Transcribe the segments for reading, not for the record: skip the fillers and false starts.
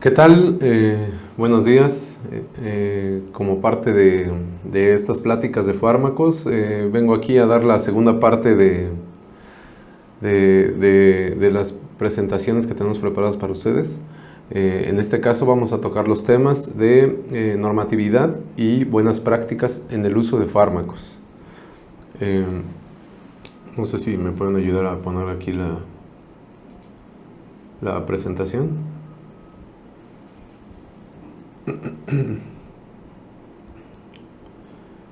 ¿Qué tal? Buenos días. Como parte de estas pláticas de fármacos, vengo aquí a dar la segunda parte de las presentaciones que tenemos preparadas para ustedes. En este caso vamos a tocar los temas de normatividad y buenas prácticas en el uso de fármacos. No sé si me pueden ayudar a poner aquí la presentación.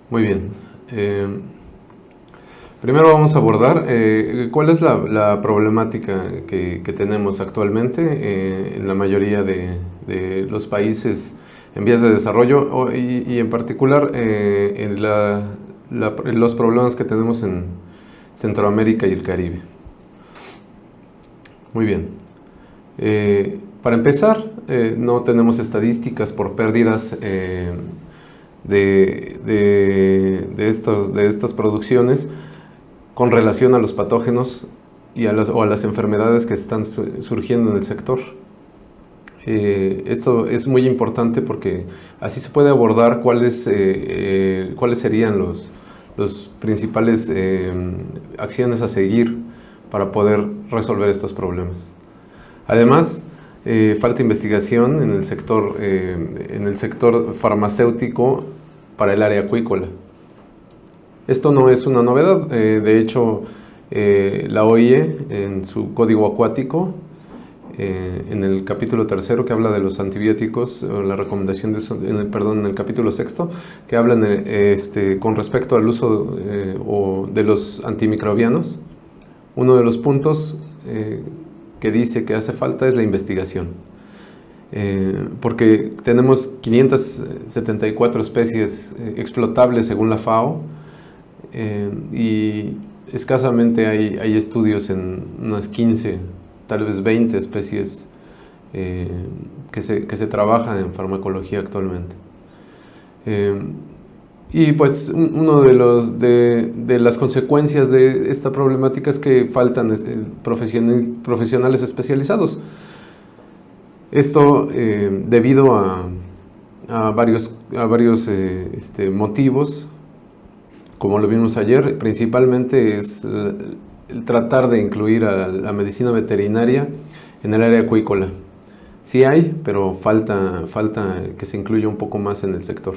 Muy bien. Primero vamos a abordar cuál es la problemática que tenemos actualmente en la mayoría de los países en vías de desarrollo y en particular en los problemas que tenemos en Centroamérica y el Caribe. Muy bien. Para empezar, no tenemos estadísticas por pérdidas de estas producciones con relación a los patógenos y a las enfermedades que están surgiendo en el sector. Esto es muy importante porque así se puede abordar cuáles serían los principales acciones a seguir para poder resolver estos problemas. Además, falta investigación en el sector farmacéutico para el área acuícola. Esto no es una novedad, de hecho la OIE en su código acuático, en el capítulo 3 que habla de los antibióticos, la recomendación en el capítulo 6 que hablan con respecto al uso de los antimicrobianos, uno de los puntos que dice que hace falta es la investigación. Porque tenemos 574 especies explotables según la FAO y escasamente hay estudios en unas 15, tal vez 20 especies que se trabajan en farmacología actualmente. Y pues uno de las consecuencias de esta problemática es que faltan profesionales especializados. Esto debido a varios motivos, como lo vimos ayer. Principalmente es el tratar de incluir a la medicina veterinaria en el área acuícola. Sí hay, pero falta que se incluya un poco más en el sector.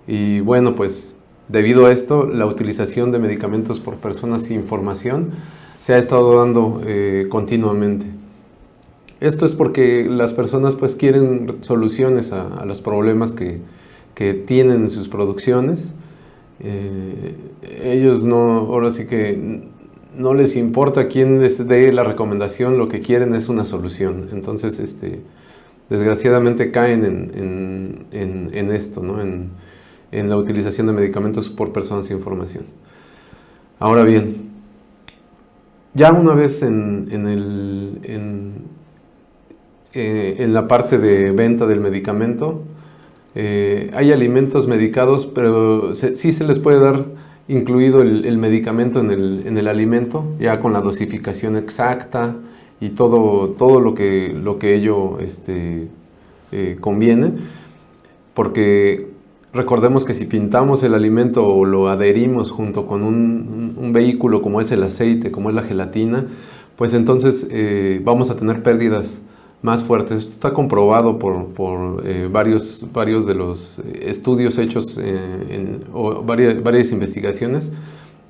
Y bueno, pues debido a esto, la utilización de medicamentos por personas sin formación se ha estado dando continuamente. Esto es porque las personas pues quieren soluciones a los problemas que tienen en sus producciones. Ellos ahora sí que no les importa quién les dé la recomendación, lo que quieren es una solución. Entonces, desgraciadamente caen en esto, ¿no? En la utilización de medicamentos por personas sin formación. Ahora bien, ya una vez en la parte de venta del medicamento, hay alimentos medicados, pero sí se les puede dar incluido el medicamento en el alimento, ya con la dosificación exacta y todo lo que ello conviene, porque recordemos que si pintamos el alimento o lo adherimos junto con un vehículo como es el aceite, como es la gelatina, pues entonces vamos a tener pérdidas más fuertes. Esto está comprobado por varios de los estudios hechos o varias investigaciones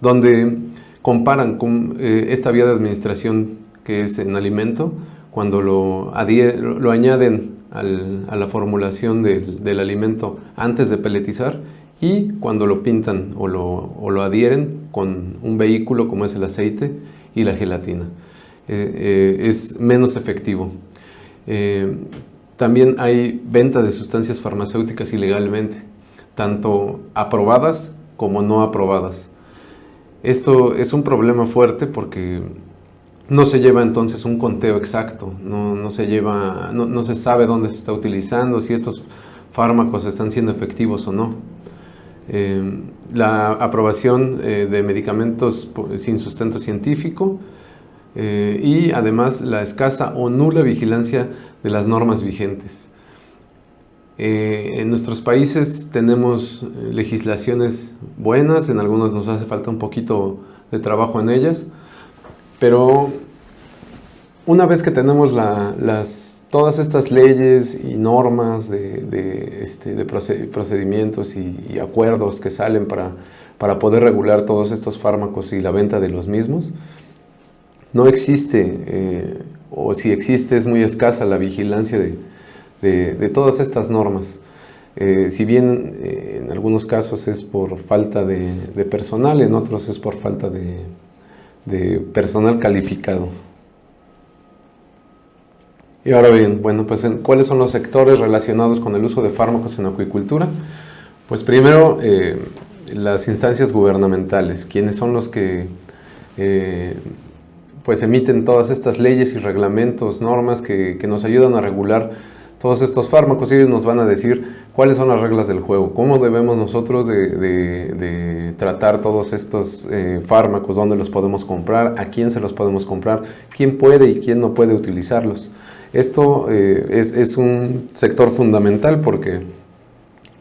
donde comparan con esta vía de administración que es en alimento, cuando lo añaden a la formulación del alimento antes de peletizar, y cuando lo pintan o lo adhieren con un vehículo como es el aceite y la gelatina. Es menos efectivo. También hay venta de sustancias farmacéuticas ilegalmente, tanto aprobadas como no aprobadas. Esto es un problema fuerte porque no se lleva entonces un conteo exacto, no se sabe dónde se está utilizando, si estos fármacos están siendo efectivos o no. La aprobación de medicamentos sin sustento científico y además la escasa o nula vigilancia de las normas vigentes. En nuestros países tenemos legislaciones buenas, en algunos nos hace falta un poquito de trabajo en ellas, pero una vez que tenemos todas estas leyes y normas de procedimientos y acuerdos que salen para poder regular todos estos fármacos y la venta de los mismos, no existe, o si existe es muy escasa la vigilancia de todas estas normas. Si bien en algunos casos es por falta de personal, en otros es por falta de personal calificado. Y ahora bien, bueno, pues ¿cuáles son los sectores relacionados con el uso de fármacos en acuicultura? Pues primero, las instancias gubernamentales, quienes son los que pues emiten todas estas leyes y reglamentos, normas que nos ayudan a regular todos estos fármacos. Ellos nos van a decir cuáles son las reglas del juego, cómo debemos nosotros de tratar todos estos fármacos, dónde los podemos comprar, a quién se los podemos comprar, quién puede y quién no puede utilizarlos. Esto es un sector fundamental porque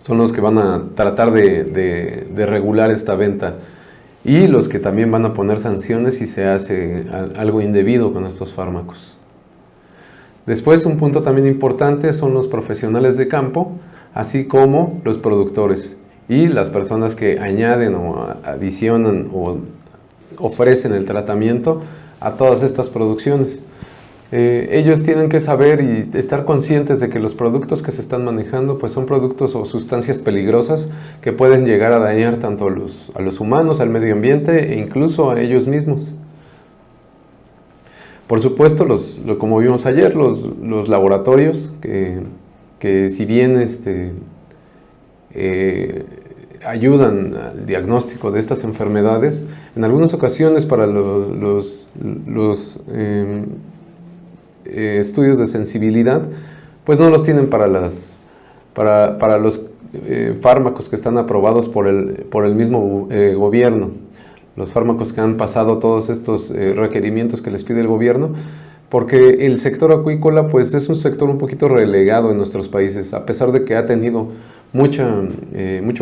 son los que van a tratar de regular esta venta y los que también van a poner sanciones si se hace algo indebido con estos fármacos. Después, un punto también importante son los profesionales de campo, así como los productores y las personas que añaden o adicionan o ofrecen el tratamiento a todas estas producciones. Ellos tienen que saber y estar conscientes de que los productos que se están manejando pues son productos o sustancias peligrosas que pueden llegar a dañar tanto a los humanos, al medio ambiente e incluso a ellos mismos. Por supuesto, como vimos ayer, los laboratorios que si bien ayudan al diagnóstico de estas enfermedades, en algunas ocasiones para los estudios de sensibilidad, pues no los tienen para los fármacos que están aprobados por el mismo gobierno, los fármacos que han pasado todos estos requerimientos que les pide el gobierno, porque el sector acuícola pues es un sector un poquito relegado en nuestros países, a pesar de que ha tenido mucho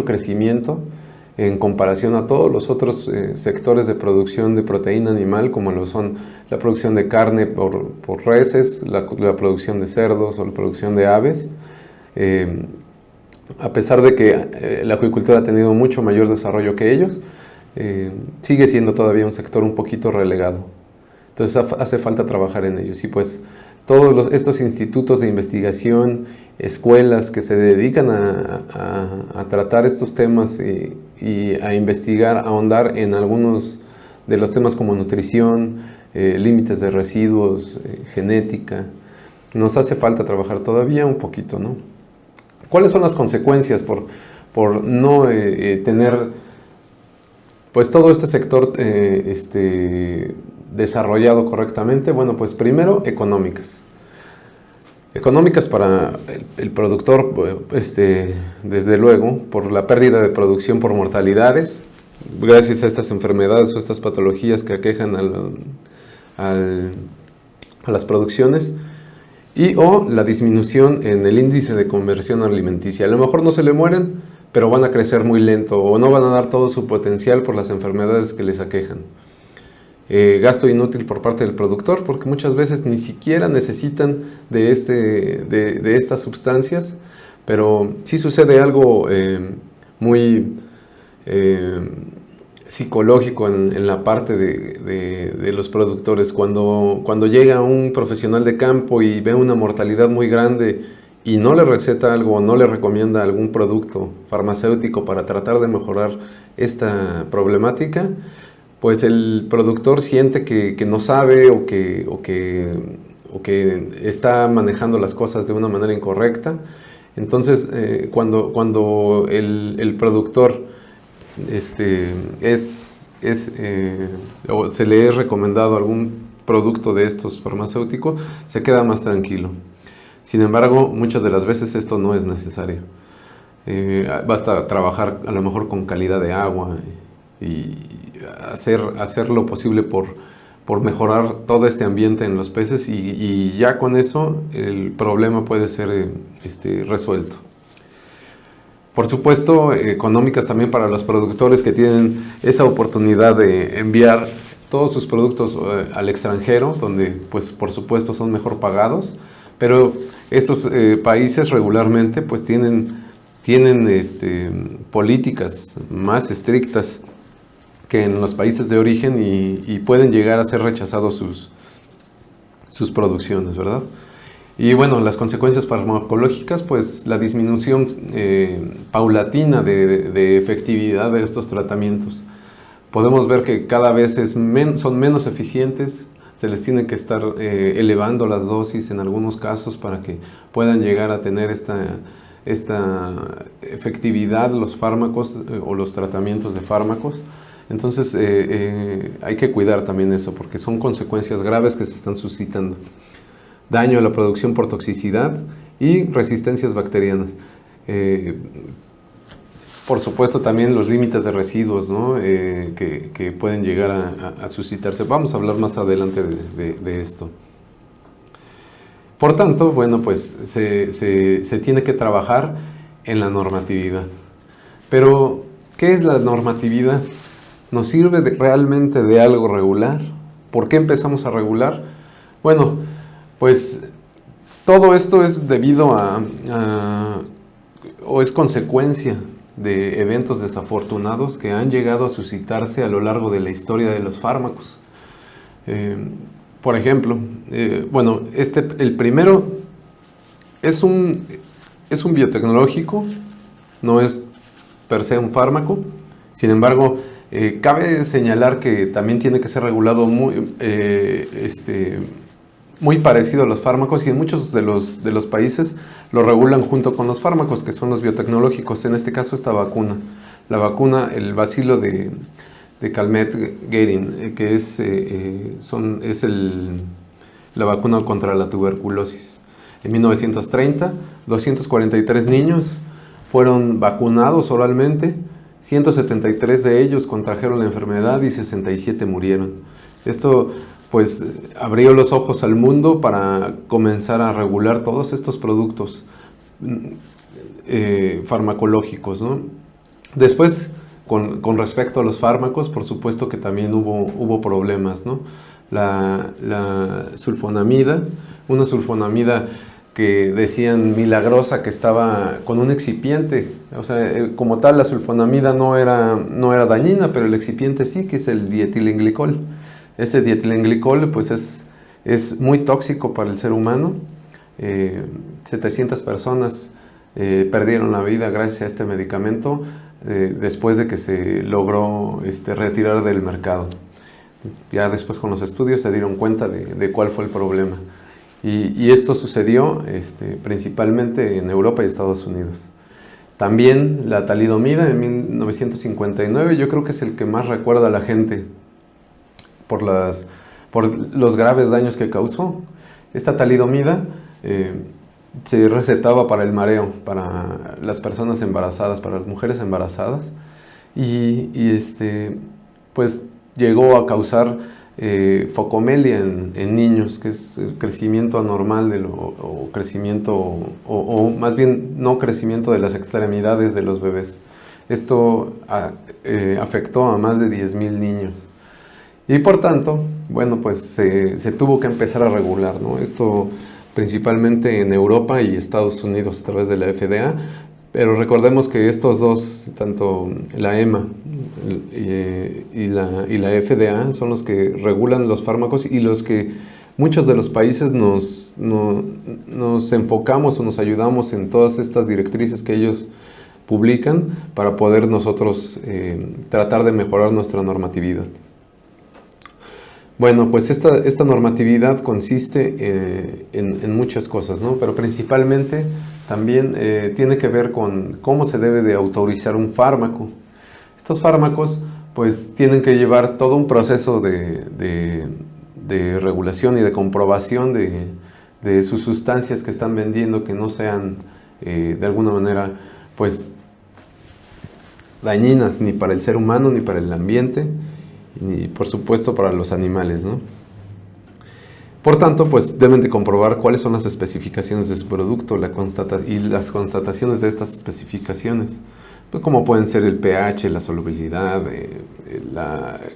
crecimiento en comparación a todos los otros sectores de producción de proteína animal, como lo son la producción de carne por reses, la producción de cerdos o la producción de aves. A pesar de que la acuicultura ha tenido mucho mayor desarrollo que ellos, sigue siendo todavía un sector un poquito relegado. Entonces hace falta trabajar en ellos. Y pues todos estos institutos de investigación, escuelas que se dedican a tratar estos temas y a investigar, a ahondar en algunos de los temas como nutrición, límites de residuos, genética. Nos hace falta trabajar todavía un poquito, ¿no? ¿Cuáles son las consecuencias por no tener pues todo este sector desarrollado correctamente? Bueno, pues primero económicas. Económicas para el productor, desde luego, por la pérdida de producción por mortalidades, gracias a estas enfermedades o estas patologías que aquejan a las producciones, o la disminución en el índice de conversión alimenticia. A lo mejor no se le mueren, pero van a crecer muy lento o no van a dar todo su potencial por las enfermedades que les aquejan. Gasto inútil por parte del productor, porque muchas veces ni siquiera necesitan de estas sustancias, pero sí sucede algo muy psicológico en la parte de los productores. Cuando llega un profesional de campo y ve una mortalidad muy grande y no le receta algo o no le recomienda algún producto farmacéutico para tratar de mejorar esta problemática, pues el productor siente que no sabe o que está manejando las cosas de una manera incorrecta. Entonces, cuando el productor o se le es recomendado algún producto de estos farmacéuticos, se queda más tranquilo. Sin embargo, muchas de las veces esto no es necesario. Basta trabajar a lo mejor con calidad de agua y hacer lo posible por mejorar todo este ambiente en los peces y ya con eso el problema puede ser resuelto. Por supuesto, económicas también para los productores que tienen esa oportunidad de enviar todos sus productos al extranjero, donde pues por supuesto son mejor pagados, pero estos países regularmente pues tienen políticas más estrictas que en los países de origen y pueden llegar a ser rechazados sus producciones, ¿verdad? Y bueno, las consecuencias farmacológicas, pues la disminución paulatina de efectividad de estos tratamientos. Podemos ver que cada vez son menos eficientes, se les tiene que estar elevando las dosis en algunos casos para que puedan llegar a tener esta efectividad los fármacos o los tratamientos de fármacos. Entonces hay que cuidar también eso porque son consecuencias graves que se están suscitando. Daño a la producción por toxicidad y resistencias bacterianas. Por supuesto también los límites de residuos, ¿no? que pueden llegar a suscitarse. Vamos a hablar más adelante de esto. Por tanto, bueno, pues se tiene que trabajar en la normatividad. Pero, ¿qué es la normatividad? ¿Nos sirve realmente de algo regular? ¿Por qué empezamos a regular? Bueno, pues todo esto es debido o es consecuencia de eventos desafortunados que han llegado a suscitarse a lo largo de la historia de los fármacos. Por ejemplo, bueno, el primero es un biotecnológico, no es per se un fármaco, sin embargo, cabe señalar que también tiene que ser regulado muy parecido a los fármacos y en muchos de los países lo regulan junto con los fármacos, que son los biotecnológicos, en este caso esta vacuna. La vacuna, el bacilo de Calmette-Guerin, que es la vacuna contra la tuberculosis. En 1930, 243 niños fueron vacunados oralmente, 173 de ellos contrajeron la enfermedad y 67 murieron. Esto pues abrió los ojos al mundo para comenzar a regular todos estos productos farmacológicos, ¿no? Después, con respecto a los fármacos, por supuesto que también hubo problemas, ¿no? La sulfonamida, una sulfonamida que decían milagrosa que estaba con un excipiente, o sea, como tal la sulfonamida no era dañina, pero el excipiente sí, que es el dietilenglicol. Este dietilenglicol pues es muy tóxico para el ser humano. 700 personas perdieron la vida gracias a este medicamento después de que se logró retirar del mercado. Ya después con los estudios se dieron cuenta de cuál fue el problema. Y esto sucedió principalmente en Europa y Estados Unidos. También la talidomida en 1959, yo creo que es el que más recuerda a la gente por los graves daños que causó. Esta talidomida se recetaba para el mareo, para las personas embarazadas, para las mujeres embarazadas, y pues llegó a causar focomelia en niños, que es el crecimiento anormal o crecimiento, o más bien no crecimiento de las extremidades de los bebés. Esto afectó a más de 10,000 niños. Y por tanto, bueno, pues se tuvo que empezar a regular, ¿no? Esto principalmente en Europa y Estados Unidos a través de la FDA, pero recordemos que estos dos, tanto la EMA y la FDA, son los que regulan los fármacos y los que muchos de los países nos enfocamos o nos ayudamos en todas estas directrices que ellos publican para poder nosotros tratar de mejorar nuestra normatividad. Bueno, pues esta normatividad consiste en muchas cosas, ¿no? Pero principalmente también tiene que ver con cómo se debe de autorizar un fármaco. Estos fármacos pues tienen que llevar todo un proceso de regulación y de comprobación de sus sustancias que están vendiendo, que no sean de alguna manera pues dañinas ni para el ser humano ni para el ambiente. y por supuesto para los animales, ¿no? Por tanto, pues deben de comprobar cuáles son las especificaciones de su producto y las constataciones de estas especificaciones, pues como pueden ser el pH, la solubilidad,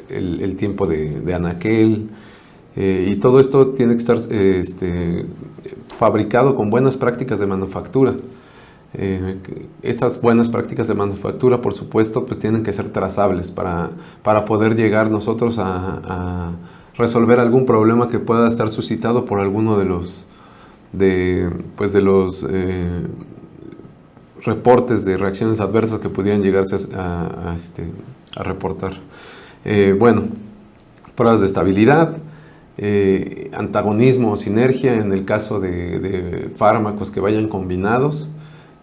el tiempo de anaquel, y todo esto tiene que estar fabricado con buenas prácticas de manufactura. Estas buenas prácticas de manufactura, por supuesto, pues tienen que ser trazables para poder llegar nosotros a resolver algún problema que pueda estar suscitado por alguno de los reportes de reacciones adversas que pudieran llegarse a reportar. Bueno, pruebas de estabilidad, antagonismo o sinergia en el caso de fármacos que vayan combinados,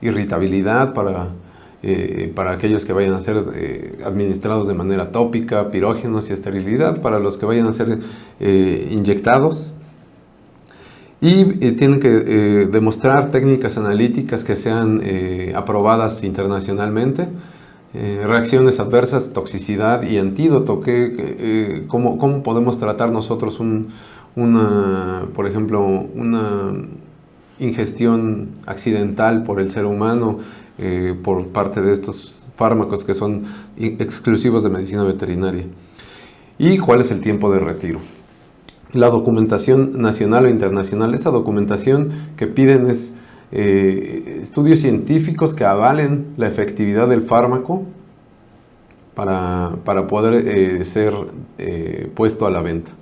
irritabilidad para aquellos que vayan a ser administrados de manera tópica, pirógenos, y esterilidad para los que vayan a ser inyectados. Y tienen que demostrar técnicas analíticas que sean aprobadas internacionalmente, reacciones adversas, toxicidad y antídoto. ¿Cómo podemos tratar nosotros por ejemplo, una ingestión accidental por el ser humano por parte de estos fármacos que son exclusivos de medicina veterinaria? ¿Y cuál es el tiempo de retiro? La documentación nacional o internacional, esa documentación que piden es estudios científicos que avalen la efectividad del fármaco para poder ser puesto a la venta.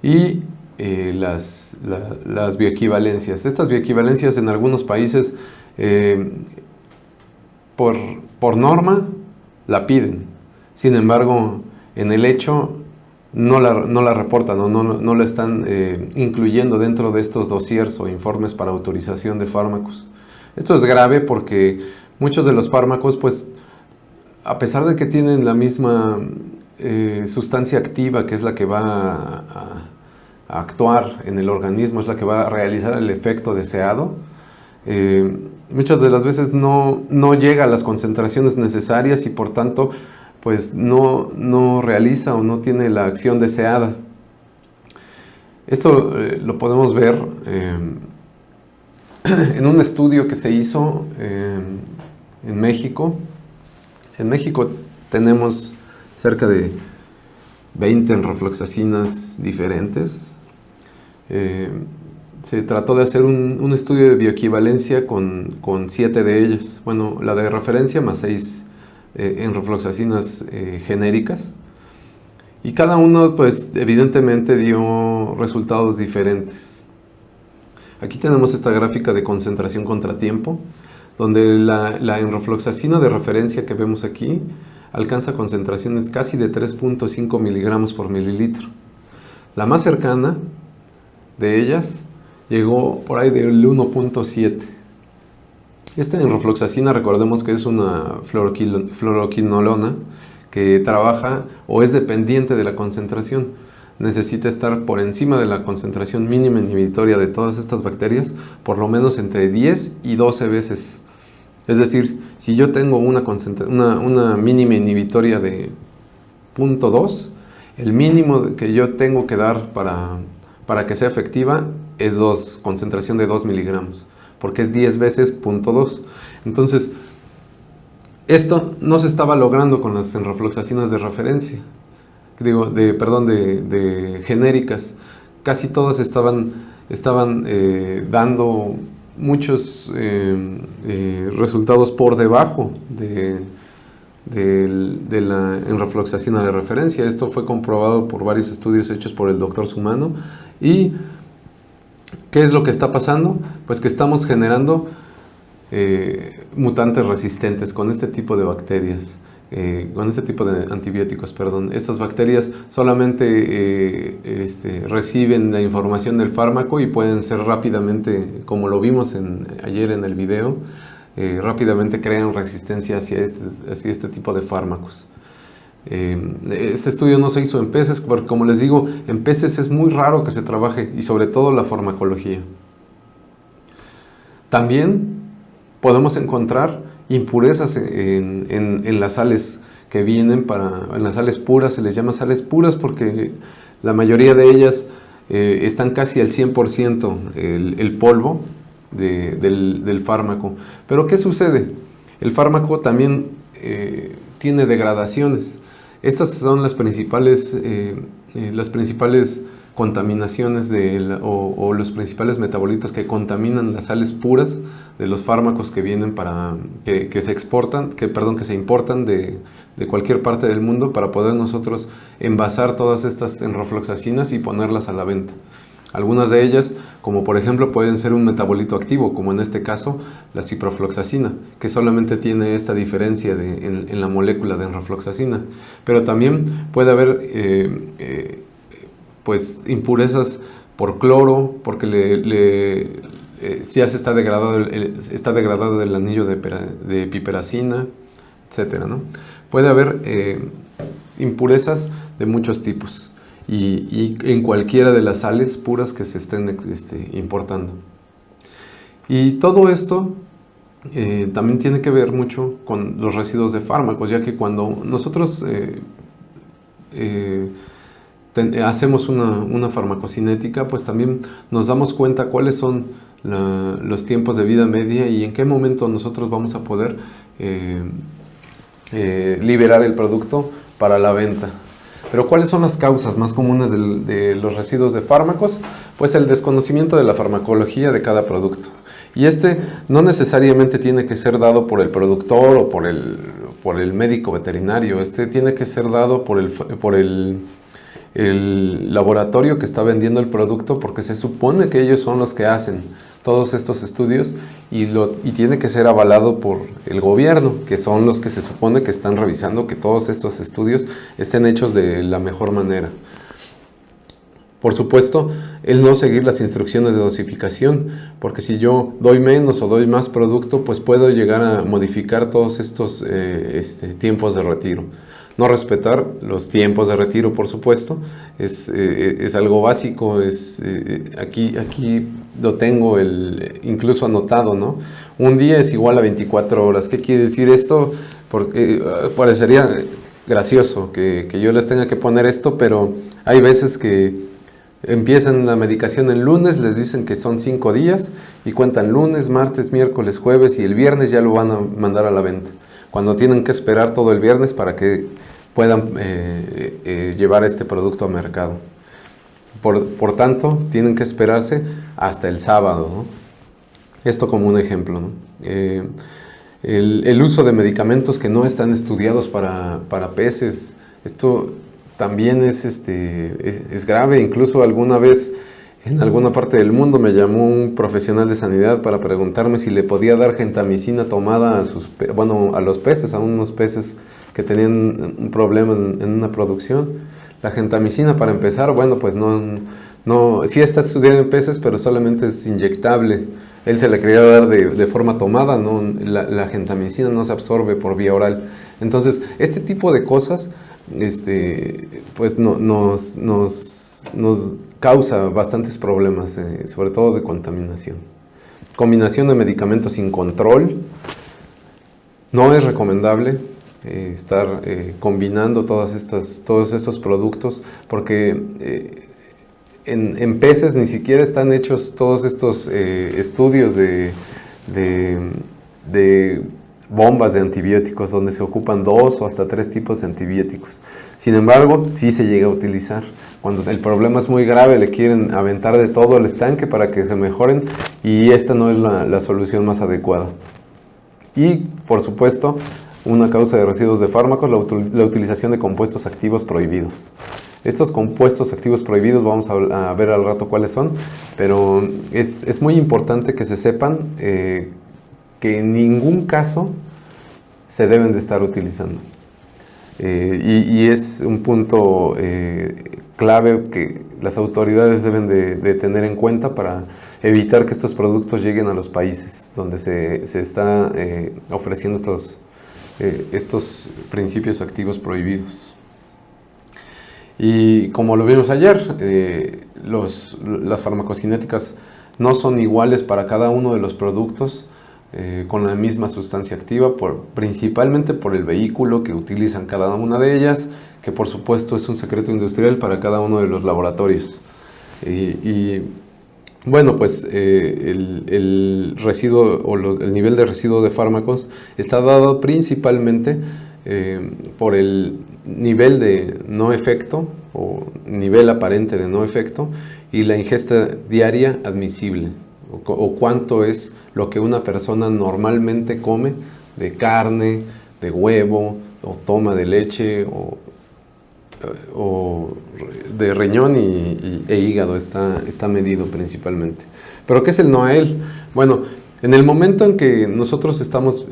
Y las bioequivalencias. Estas bioequivalencias en algunos países por norma la piden. Sin embargo, en el hecho no la reportan o no la están incluyendo dentro de estos dossiers o informes para autorización de fármacos. Esto es grave porque muchos de los fármacos, pues, a pesar de que tienen la misma sustancia activa, que es la que va a actuar en el organismo, es la que va a realizar el efecto deseado, muchas de las veces no llega a las concentraciones necesarias y por tanto pues no realiza o no tiene la acción deseada. Esto lo podemos ver en un estudio que se hizo en México. En México tenemos cerca de 20 enrofloxacinas diferentes. Se trató de hacer un estudio de bioequivalencia con 7 de ellas. Bueno, la de referencia más 6 enrofloxacinas genéricas. Y cada uno, pues, evidentemente dio resultados diferentes. Aquí tenemos esta gráfica de concentración contra tiempo, donde la enrofloxacina de referencia que vemos aquí alcanza concentraciones casi de 3.5 miligramos por mililitro. La más cercana de ellas llegó por ahí del 1.7. Esta enrofloxacina, recordemos que es una fluoroquinolona que trabaja o es dependiente de la concentración. Necesita estar por encima de la concentración mínima inhibitoria de todas estas bacterias, por lo menos entre 10 y 12 veces. Es decir, si yo tengo una mínima inhibitoria de 0.2, el mínimo que yo tengo que dar para que sea efectiva es concentración de 2 miligramos, porque es 10 veces 0.2. Entonces, esto no se estaba logrando con las enrofloxacinas de referencia, de genéricas. Casi todas estaban dando muchos resultados por debajo de la enrofloxacina de referencia. Esto fue comprobado por varios estudios hechos por el doctor Sumano. ¿Y qué es lo que está pasando? Pues que estamos generando mutantes resistentes con este tipo de bacterias, con este tipo de antibióticos, perdón. Estas bacterias solamente reciben la información del fármaco y pueden ser rápidamente, como lo vimos ayer en el video, rápidamente crean resistencia hacia este tipo de fármacos. Este estudio no se hizo en peces, porque como les digo, en peces es muy raro que se trabaje, y sobre todo la farmacología. También podemos encontrar impurezas en las sales que vienen en las sales puras. Se les llama sales puras porque la mayoría de ellas están casi al 100% el polvo del fármaco. Pero ¿qué sucede? El fármaco también tiene degradaciones. Estas son las principales contaminaciones o los principales metabolitos que contaminan las sales puras de los fármacos que vienen que se importan de cualquier parte del mundo para poder nosotros envasar todas estas enrofloxacinas y ponerlas a la venta. Algunas de ellas, como por ejemplo, pueden ser un metabolito activo, como en este caso la ciprofloxacina, que solamente tiene esta diferencia en la molécula de enrofloxacina. Pero también puede haber pues impurezas por cloro, porque ya está degradado el anillo de piperacina, etcétera, ¿no? Puede haber impurezas de muchos tipos y en cualquiera de las sales puras que se estén importando. Y todo esto también tiene que ver mucho con los residuos de fármacos, ya que cuando nosotros hacemos una farmacocinética, pues también nos damos cuenta cuáles son los tiempos de vida media y en qué momento nosotros vamos a poder liberar el producto para la venta. Pero ¿cuáles son las causas más comunes de los residuos de fármacos? Pues el desconocimiento de la farmacología de cada producto. Y no necesariamente tiene que ser dado por el productor o por el médico veterinario. Tiene que ser dado por el laboratorio que está vendiendo el producto, porque se supone que ellos son los que hacen todos estos estudios y tiene que ser avalado por el gobierno, que son los que se supone que están revisando que todos estos estudios estén hechos de la mejor manera. Por supuesto, el no seguir las instrucciones de dosificación, porque si yo doy menos o doy más producto, pues puedo llegar a modificar todos estos tiempos de retiro. No respetar los tiempos de retiro, por supuesto, es algo básico. Aquí lo tengo incluso anotado, ¿no? Un día es igual a 24 horas. ¿Qué quiere decir esto? Porque parecería gracioso que yo les tenga que poner esto, pero hay veces que empiezan la medicación el lunes, les dicen que son 5 días y cuentan lunes, martes, miércoles, jueves y el viernes ya lo van a mandar a la venta, cuando tienen que esperar todo el viernes para que puedan llevar este producto a mercado. Por tanto, tienen que esperarse hasta el sábado, ¿no? Esto como un ejemplo, ¿no? El uso de medicamentos que no están estudiados para peces, esto también es grave. Incluso alguna vez en alguna parte del mundo me llamó un profesional de sanidad para preguntarme si le podía dar gentamicina tomada a los peces, a unos peces que tenían un problema en una producción. La gentamicina, para empezar, bueno, pues sí está estudiada en peces, pero solamente es inyectable. Él se le quería dar de forma tomada, ¿no? La gentamicina no se absorbe por vía oral. Entonces, este tipo de cosas pues nos causa bastantes problemas, sobre todo de contaminación. Combinación de medicamentos sin control. No es recomendable estar combinando todos estos productos, porque en peces ni siquiera están hechos todos estos estudios de bombas de antibióticos donde se ocupan 2 o hasta 3 tipos de antibióticos. Sin embargo, sí se llega a utilizar. Cuando el problema es muy grave, le quieren aventar de todo al estanque para que se mejoren, y esta no es la solución más adecuada. Y, por supuesto, una causa de residuos de fármacos, la utilización de compuestos activos prohibidos. Estos compuestos activos prohibidos vamos a ver al rato cuáles son, pero es muy importante que se sepan que en ningún caso se deben de estar utilizando. Y es un punto clave que las autoridades deben de tener en cuenta para evitar que estos productos lleguen a los países donde se está ofreciendo estos principios activos prohibidos. Y como lo vimos ayer, las farmacocinéticas no son iguales para cada uno de los productos, con la misma sustancia activa, principalmente por el vehículo que utilizan cada una de ellas, que por supuesto es un secreto industrial para cada uno de los laboratorios. Bueno, pues el residuo o el nivel de residuo de fármacos está dado principalmente por el nivel de no efecto o nivel aparente de no efecto y la ingesta diaria admisible o cuánto es lo que una persona normalmente come de carne, de huevo o toma de leche o de riñón e hígado está medido principalmente. ¿Pero qué es el NOAEL? Bueno, en el momento en que nosotros estamos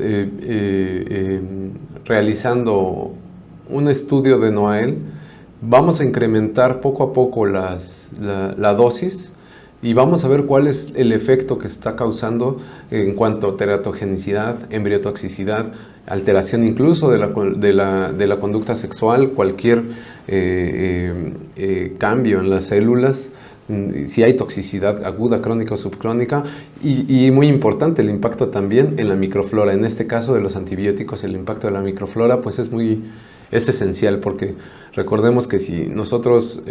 realizando un estudio de NOAEL, vamos a incrementar poco a poco la dosis y vamos a ver cuál es el efecto que está causando en cuanto a teratogenicidad, embriotoxicidad, alteración incluso de la conducta sexual, cualquier cambio en las células, si hay toxicidad aguda, crónica o subcrónica, y muy importante el impacto también en la microflora. En este caso de los antibióticos, el impacto de la microflora pues es esencial, porque recordemos que si nosotros,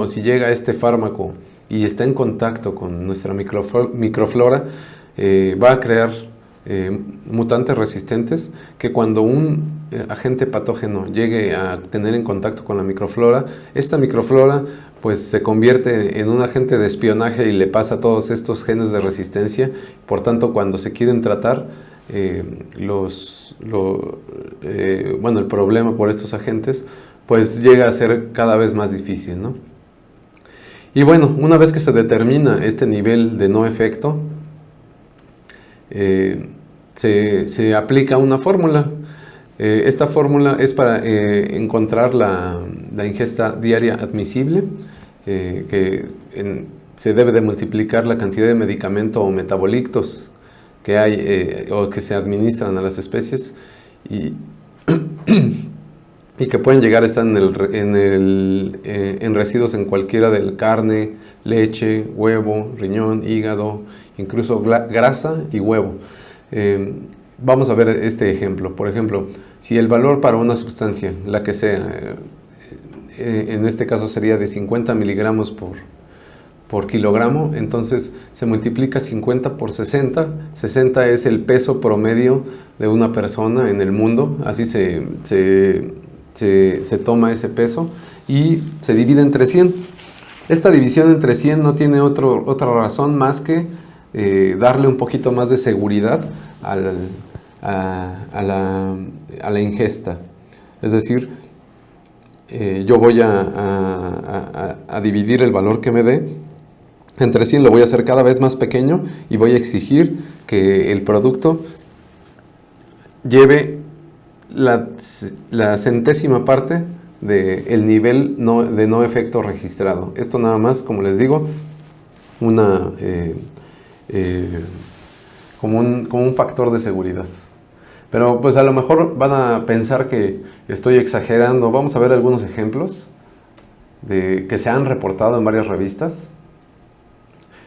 si llega este fármaco y está en contacto con nuestra microflora, va a crear mutantes resistentes que cuando un agente patógeno llegue a tener en contacto con la microflora, esta microflora pues se convierte en un agente de espionaje y le pasa todos estos genes de resistencia. Por tanto, cuando se quieren tratar el problema por estos agentes, pues llega a ser cada vez más difícil, ¿no? Y bueno, una vez que se determina este nivel de no efecto, se aplica una fórmula. Esta fórmula es para encontrar la ingesta diaria admisible, se debe de multiplicar la cantidad de medicamento o metabolitos que hay o que se administran a las especies y que pueden llegar a estar en residuos en cualquiera del carne, leche, huevo, riñón, hígado, incluso grasa y huevo. Vamos a ver este ejemplo. Por ejemplo, si el valor para una sustancia, la que sea, en este caso sería de 50 miligramos por kilogramo, entonces se multiplica 50 por 60. 60 es el peso promedio de una persona en el mundo, así se toma ese peso y se divide entre 100. Esta división entre 100 no tiene otra razón más que darle un poquito más de seguridad a la ingesta. Es decir, yo voy a dividir el valor que me dé entre 100, lo voy a hacer cada vez más pequeño y voy a exigir que el producto lleve la centésima parte del nivel de no efecto registrado. Esto nada más, como les digo, como un factor de seguridad. Pero pues a lo mejor van a pensar que estoy exagerando. Vamos a ver algunos ejemplos que se han reportado en varias revistas.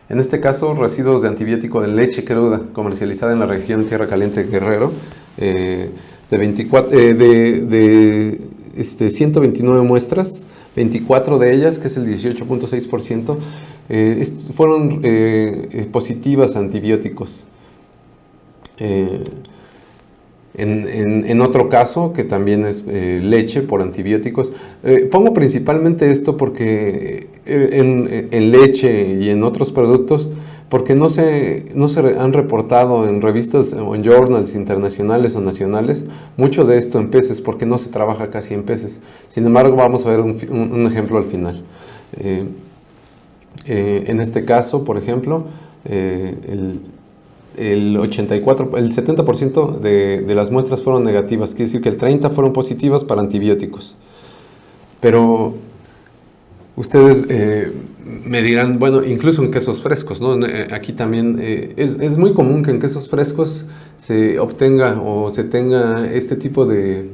En este caso, residuos de antibiótico de leche cruda comercializada en la región Tierra Caliente Guerrero, de 129 muestras, 24 de ellas, que es el 18.6%, fueron positivas a antibióticos. En otro caso, que también es leche por antibióticos, pongo principalmente esto porque en leche y en otros productos, porque no se han reportado en revistas o en journals internacionales o nacionales mucho de esto en peces, porque no se trabaja casi en peces. Sin embargo, vamos a ver un ejemplo al final. En este caso, por ejemplo, el 70% de las muestras fueron negativas, quiere decir que el 30% fueron positivas para antibióticos. Pero ustedes me dirán, bueno, incluso en quesos frescos, ¿no? Aquí también es muy común que en quesos frescos se obtenga o se tenga este tipo de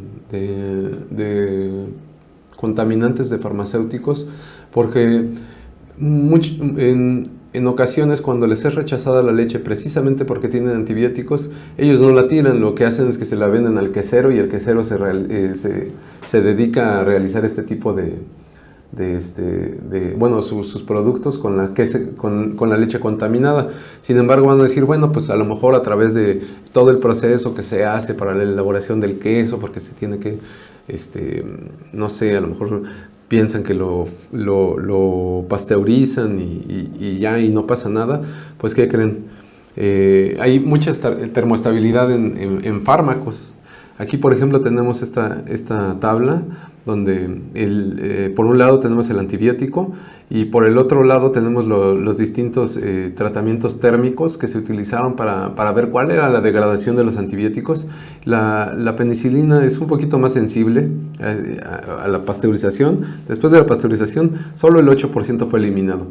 contaminantes de farmacéuticos, porque en ocasiones cuando les es rechazada la leche precisamente porque tienen antibióticos, ellos no la tiran, lo que hacen es que se la venden al quesero y el quesero se dedica a realizar este tipo bueno, sus productos con con la leche contaminada. Sin embargo, van a decir, bueno, pues a lo mejor a través de todo el proceso que se hace para la elaboración del queso, porque se tiene que, no sé, a lo mejor piensan que lo pasteurizan y ya, y no pasa nada, pues ¿qué creen? Hay mucha termoestabilidad en fármacos. Aquí, por ejemplo, tenemos esta tabla donde por un lado tenemos el antibiótico y por el otro lado tenemos los distintos tratamientos térmicos que se utilizaron para ver cuál era la degradación de los antibióticos. La penicilina es un poquito más sensible a la pasteurización. Después de la pasteurización, solo el 8% fue eliminado.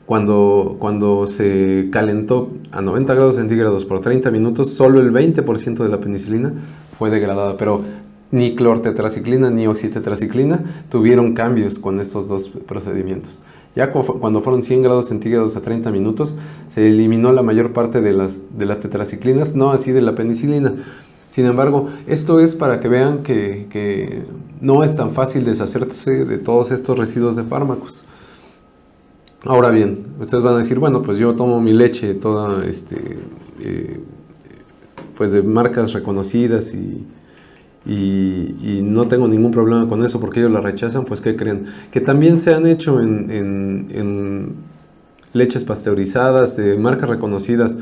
Cuando se calentó a 90 grados centígrados por 30 minutos, solo el 20% de la penicilina fue degradada, pero ni clortetraciclina ni oxitetraciclina tuvieron cambios con estos dos procedimientos. Ya cuando fueron 100 grados centígrados a 30 minutos, se eliminó la mayor parte de las tetraciclinas, no así de la penicilina. Sin embargo, esto es para que vean que no es tan fácil deshacerse de todos estos residuos de fármacos. Ahora bien, ustedes van a decir, bueno, pues yo tomo mi leche toda, pues de marcas reconocidas y no tengo ningún problema con eso porque ellos la rechazan. Pues ¿qué creen? Que también se han hecho en leches pasteurizadas de marcas reconocidas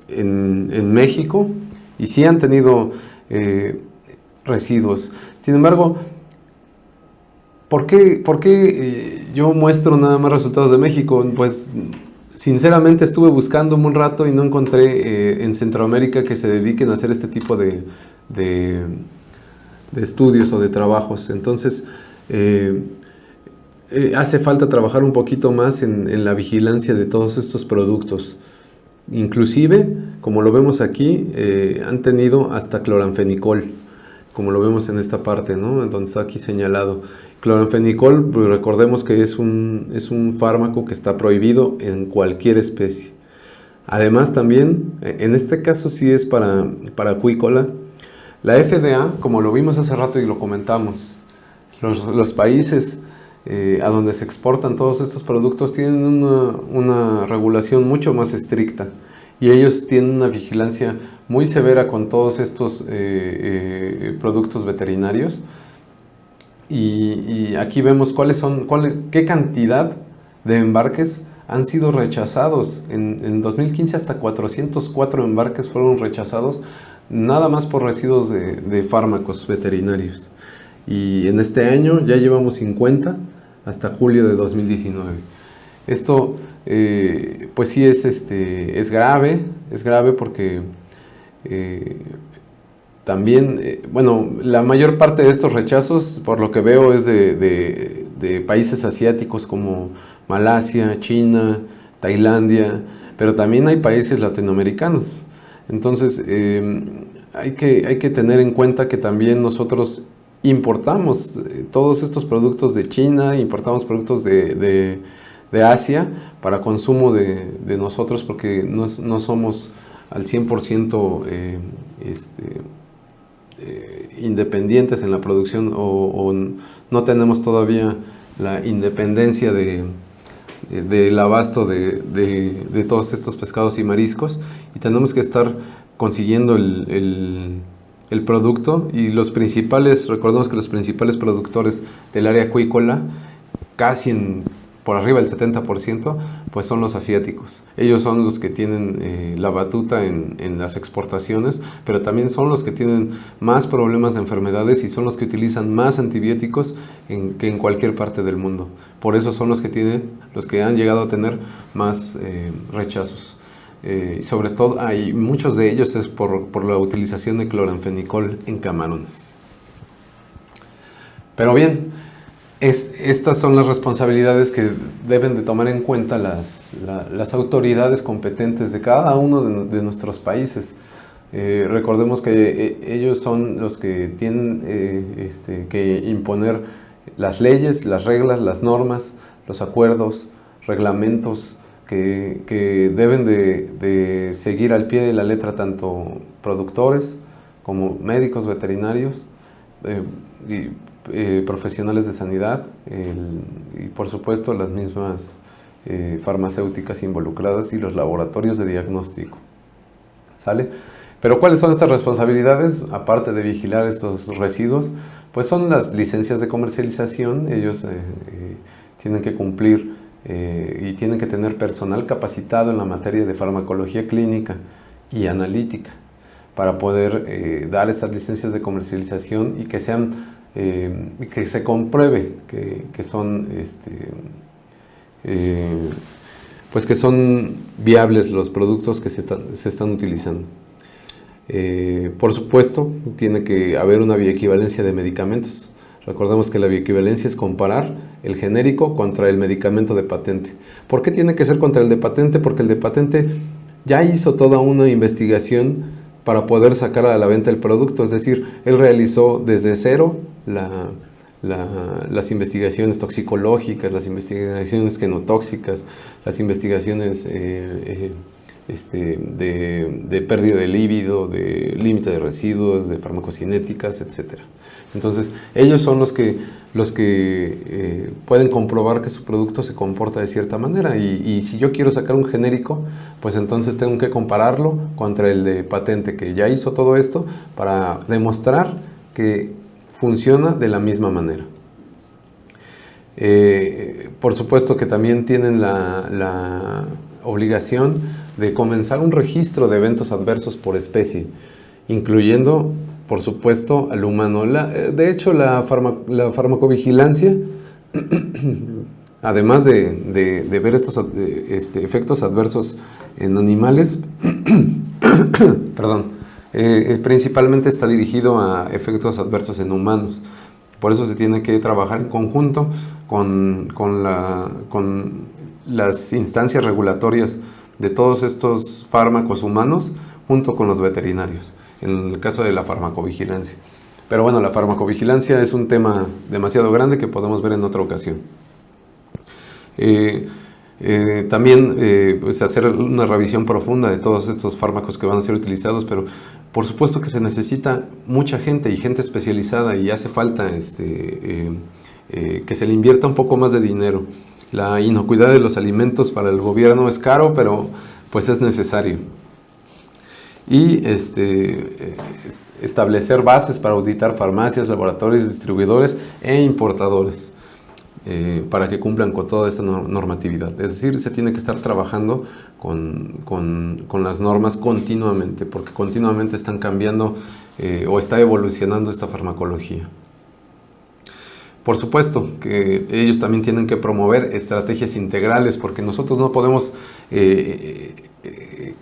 en México y sí han tenido residuos. Sin embargo, ¿por qué yo muestro nada más resultados de México? Pues sinceramente estuve buscando un rato y no encontré en Centroamérica que se dediquen a hacer este tipo de estudios o de trabajos. Entonces hace falta trabajar un poquito más en la vigilancia de todos estos productos. Inclusive, como lo vemos aquí, han tenido hasta cloranfenicol, como lo vemos en esta parte, ¿no? Entonces está aquí señalado. Cloranfenicol, pues recordemos que es un fármaco que está prohibido en cualquier especie. Además también, en este caso sí es para acuícola. La FDA, como lo vimos hace rato y lo comentamos, los países a donde se exportan todos estos productos tienen una regulación mucho más estricta y ellos tienen una vigilancia muy severa con todos estos productos veterinarios. Y aquí vemos qué cantidad de embarques han sido rechazados. En 2015 hasta 404 embarques fueron rechazados nada más por residuos de fármacos veterinarios. Y en este año ya llevamos 50 hasta julio de 2019. Esto pues sí es grave porque también, bueno, la mayor parte de estos rechazos, por lo que veo, es de países asiáticos como Malasia, China, Tailandia, pero también hay países latinoamericanos. Entonces, hay que tener en cuenta que también nosotros importamos todos estos productos de China, importamos productos de Asia para consumo de nosotros, porque no somos al 100% independientes en la producción o no tenemos todavía la independencia del abasto de todos estos pescados y mariscos, y tenemos que estar consiguiendo el producto. Y recordemos que los principales productores del área acuícola, por arriba del 70%, pues son los asiáticos. Ellos son los que tienen la batuta en las exportaciones, pero también son los que tienen más problemas de enfermedades y son los que utilizan más antibióticos que en cualquier parte del mundo. Por eso son los que han llegado a tener más rechazos. Sobre todo, muchos de ellos es por la utilización de cloranfenicol en camarones. Pero bien, estas son las responsabilidades que deben de tomar en cuenta las autoridades competentes de cada uno de nuestros países. Recordemos que ellos son los que tienen que imponer las leyes, las reglas, las normas, los acuerdos reglamentos que deben de seguir al pie de la letra tanto productores como médicos veterinarios y profesionales de sanidad y por supuesto las mismas farmacéuticas involucradas y los laboratorios de diagnóstico. ¿Sale? Pero ¿cuáles son estas responsabilidades? Aparte de vigilar estos residuos, pues son las licencias de comercialización. Ellos tienen que cumplir y tienen que tener personal capacitado en la materia de farmacología clínica y analítica para poder dar estas licencias de comercialización y que sean que se compruebe que son pues que son viables los productos que se están utilizando. Por supuesto, tiene que haber una bioequivalencia de medicamentos. Recordemos que la bioequivalencia es comparar el genérico contra el medicamento de patente. ¿Por qué tiene que ser contra el de patente? Porque el de patente ya hizo toda una investigación para poder sacar a la venta el producto. Es decir, él realizó desde cero las investigaciones toxicológicas, las investigaciones genotóxicas, las investigaciones de pérdida de líbido, de límite de residuos, de farmacocinéticas, etc. Entonces, ellos son los que pueden comprobar que su producto se comporta de cierta manera y si yo quiero sacar un genérico, pues entonces tengo que compararlo contra el de patente que ya hizo todo esto para demostrar que funciona de la misma manera. Por supuesto que también tienen la obligación de comenzar un registro de eventos adversos por especie, incluyendo, por supuesto, al humano. De hecho, la farmacovigilancia, además de ver estos efectos adversos en animales, perdón, principalmente está dirigido a efectos adversos en humanos. Por eso se tiene que trabajar en conjunto con las instancias regulatorias de todos estos fármacos humanos junto con los veterinarios, en el caso de la farmacovigilancia. Pero bueno, la farmacovigilancia es un tema demasiado grande que podemos ver en otra ocasión. También pues hacer una revisión profunda de todos estos fármacos que van a ser utilizados, pero por supuesto que se necesita mucha gente y gente especializada y hace falta que se le invierta un poco más de dinero. La inocuidad de los alimentos para el gobierno es caro, pero pues es necesario. Y establecer bases para auditar farmacias, laboratorios, distribuidores e importadores para que cumplan con toda esta normatividad. Es decir, se tiene que estar trabajando con las normas continuamente, porque continuamente están cambiando o está evolucionando esta farmacología. Por supuesto que ellos también tienen que promover estrategias integrales, porque nosotros no podemos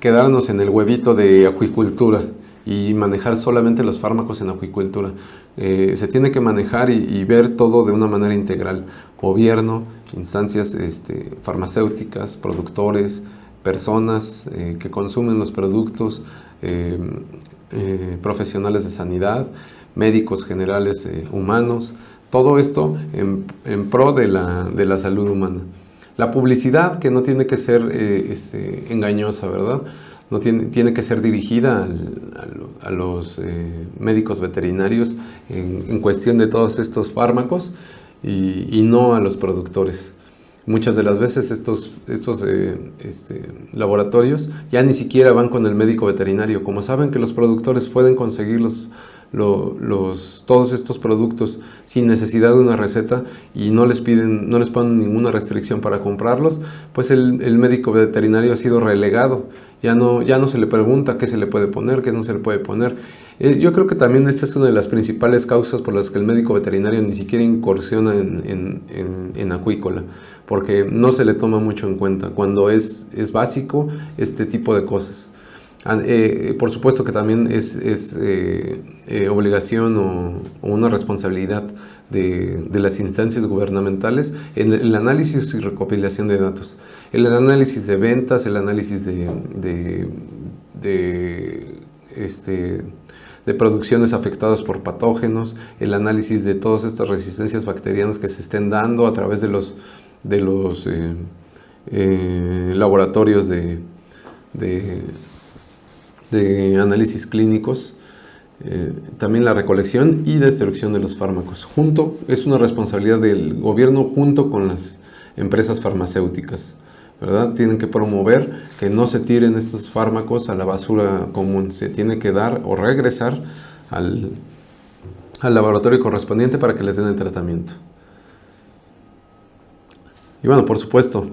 quedarnos en el huevito de acuicultura y manejar solamente los fármacos en acuicultura. Se tiene que manejar y ver todo de una manera integral. Gobierno, instancias farmacéuticas, productores, personas que consumen los productos, profesionales de sanidad, médicos generales humanos. Todo esto en pro de la salud humana. La publicidad, que no tiene que ser engañosa, ¿verdad? No tiene que ser dirigida a los médicos veterinarios en cuestión de todos estos fármacos y no a los productores. Muchas de las veces estos laboratorios ya ni siquiera van con el médico veterinario. Como saben que los productores pueden conseguir todos estos productos sin necesidad de una receta y no les ponen ninguna restricción para comprarlos, pues el médico veterinario ha sido relegado. Ya no se le pregunta qué se le puede poner, qué no se le puede poner. Yo creo que también esta es una de las principales causas por las que el médico veterinario ni siquiera incursiona en acuícola, porque no se le toma mucho en cuenta cuando es básico este tipo de cosas. Por supuesto que también es obligación o una responsabilidad de las instancias gubernamentales en el análisis y recopilación de datos, el análisis de ventas, el análisis de producciones afectadas por patógenos, el análisis de todas estas resistencias bacterianas que se estén dando a través de los laboratorios de análisis clínicos, también la recolección y destrucción de los fármacos. Es una responsabilidad del gobierno junto con las empresas farmacéuticas, ¿verdad? Tienen que promover que no se tiren estos fármacos a la basura común, se tiene que dar o regresar al laboratorio correspondiente para que les den el tratamiento. Y bueno, por supuesto,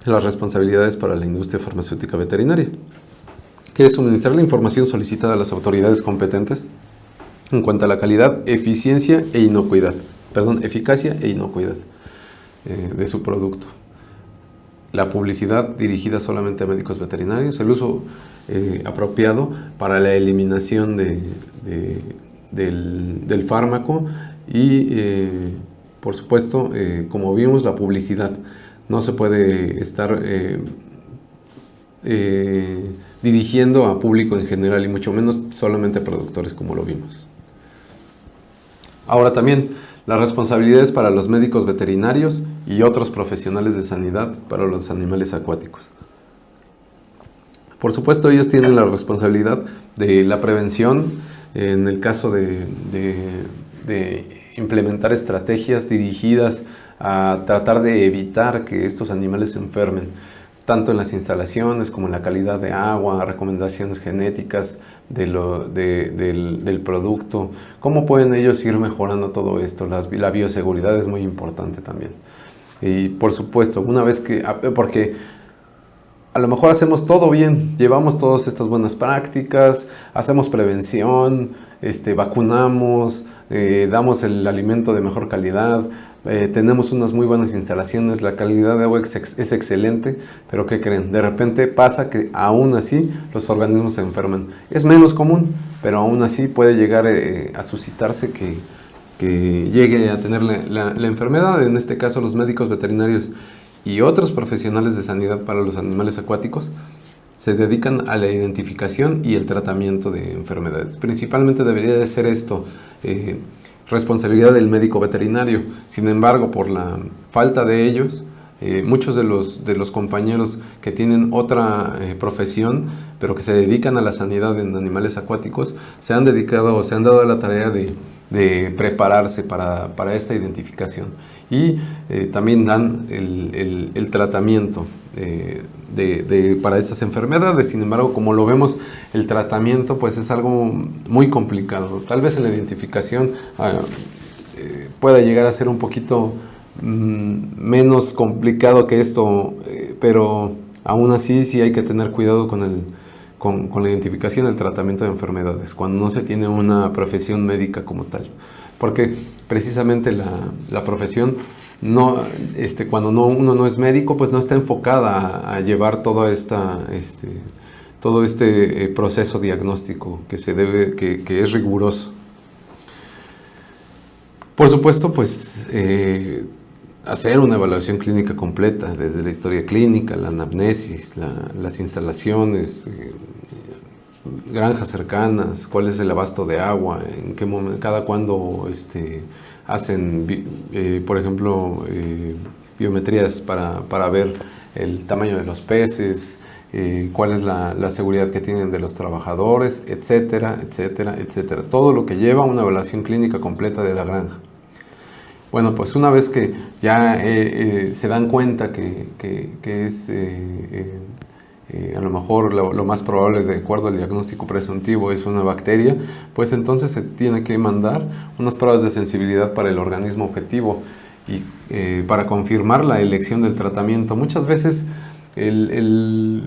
las responsabilidades para la industria farmacéutica veterinaria, que es suministrar la información solicitada a las autoridades competentes en cuanto a la calidad, eficacia e inocuidad de su producto. La publicidad dirigida solamente a médicos veterinarios, el uso apropiado para la eliminación del fármaco y, por supuesto, como vimos, la publicidad. No se puede estar dirigiendo a público en general y mucho menos solamente a productores, como lo vimos. Ahora también las responsabilidades para los médicos veterinarios y otros profesionales de sanidad para los animales acuáticos. Por supuesto, ellos tienen la responsabilidad de la prevención en el caso de implementar estrategias dirigidas a tratar de evitar que estos animales se enfermen, tanto en las instalaciones como en la calidad de agua, recomendaciones genéticas del producto. ¿Cómo pueden ellos ir mejorando todo esto? La bioseguridad es muy importante también. Y por supuesto, porque a lo mejor hacemos todo bien, llevamos todas estas buenas prácticas, hacemos prevención, vacunamos, damos el alimento de mejor calidad, tenemos unas muy buenas instalaciones, la calidad de agua es excelente, pero ¿qué creen? De repente pasa que aún así los organismos se enferman. Es menos común, pero aún así puede llegar a suscitarse que llegue a tener la enfermedad. En este caso, los médicos veterinarios y otros profesionales de sanidad para los animales acuáticos se dedican a la identificación y el tratamiento de enfermedades. Principalmente debería de ser esto responsabilidad del médico veterinario. Sin embargo, por la falta de ellos, muchos de los compañeros que tienen otra profesión, pero que se dedican a la sanidad en animales acuáticos, se han dedicado o se han dado la tarea de prepararse para esta identificación. Y también dan el tratamiento para estas enfermedades. Sin embargo, como lo vemos, el tratamiento pues es algo muy complicado. Tal vez en la identificación pueda llegar a ser un poquito menos complicado que esto, pero aún así sí hay que tener cuidado con la identificación y el tratamiento de enfermedades cuando no se tiene una profesión médica como tal, porque precisamente la profesión cuando uno no es médico, pues no está enfocada a llevar todo este proceso diagnóstico que es riguroso. Por supuesto, pues hacer una evaluación clínica completa, desde la historia clínica, la anamnesis, las instalaciones, granjas cercanas, cuál es el abasto de agua, en qué momento, cada cuándo hacen, por ejemplo, biometrías para ver el tamaño de los peces, cuál es la seguridad que tienen de los trabajadores, etcétera, etcétera, etcétera. Todo lo que lleva a una evaluación clínica completa de la granja. Bueno, pues una vez que ya se dan cuenta que es a lo mejor lo más probable, de acuerdo al diagnóstico presuntivo, es una bacteria, pues entonces se tiene que mandar unas pruebas de sensibilidad para el organismo objetivo y para confirmar la elección del tratamiento. Muchas veces el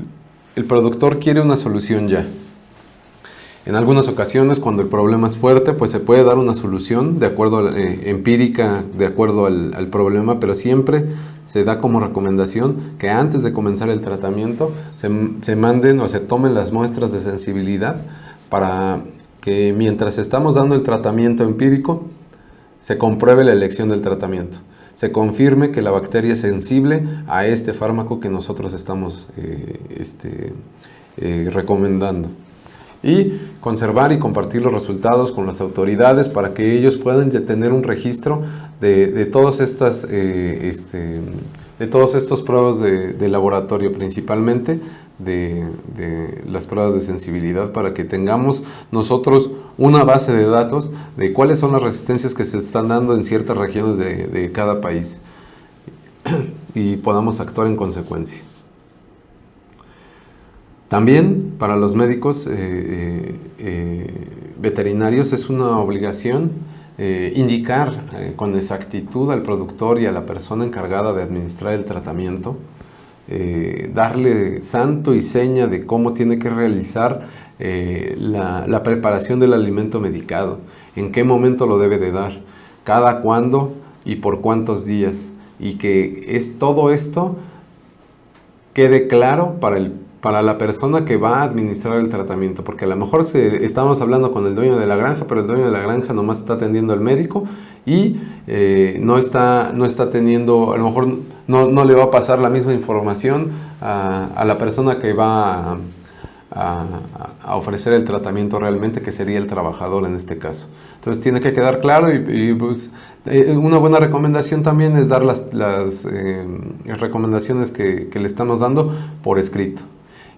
productor quiere una solución ya. En algunas ocasiones, cuando el problema es fuerte, pues se puede dar una solución de acuerdo empírica, de acuerdo al problema, pero siempre se da como recomendación que antes de comenzar el tratamiento se manden o se tomen las muestras de sensibilidad para que mientras estamos dando el tratamiento empírico se compruebe la elección del tratamiento, se confirme que la bacteria es sensible a este fármaco que nosotros estamos recomendando, y conservar y compartir los resultados con las autoridades para que ellos puedan tener un registro de todas estas de todos estos pruebas de laboratorio, principalmente de las pruebas de sensibilidad, para que tengamos nosotros una base de datos de cuáles son las resistencias que se están dando en ciertas regiones de cada país y podamos actuar en consecuencia. También para los médicos veterinarios es una obligación indicar con exactitud al productor y a la persona encargada de administrar el tratamiento, darle santo y seña de cómo tiene que realizar la preparación del alimento medicado, en qué momento lo debe de dar, cada cuándo y por cuántos días, y que todo esto quede claro para la persona que va a administrar el tratamiento, porque a lo mejor estamos hablando con el dueño de la granja, pero el dueño de la granja nomás está atendiendo al médico y no está teniendo, a lo mejor no le va a pasar la misma información a la persona que va a ofrecer el tratamiento realmente, que sería el trabajador en este caso. Entonces tiene que quedar claro y pues, una buena recomendación también es dar las recomendaciones que le estamos dando por escrito.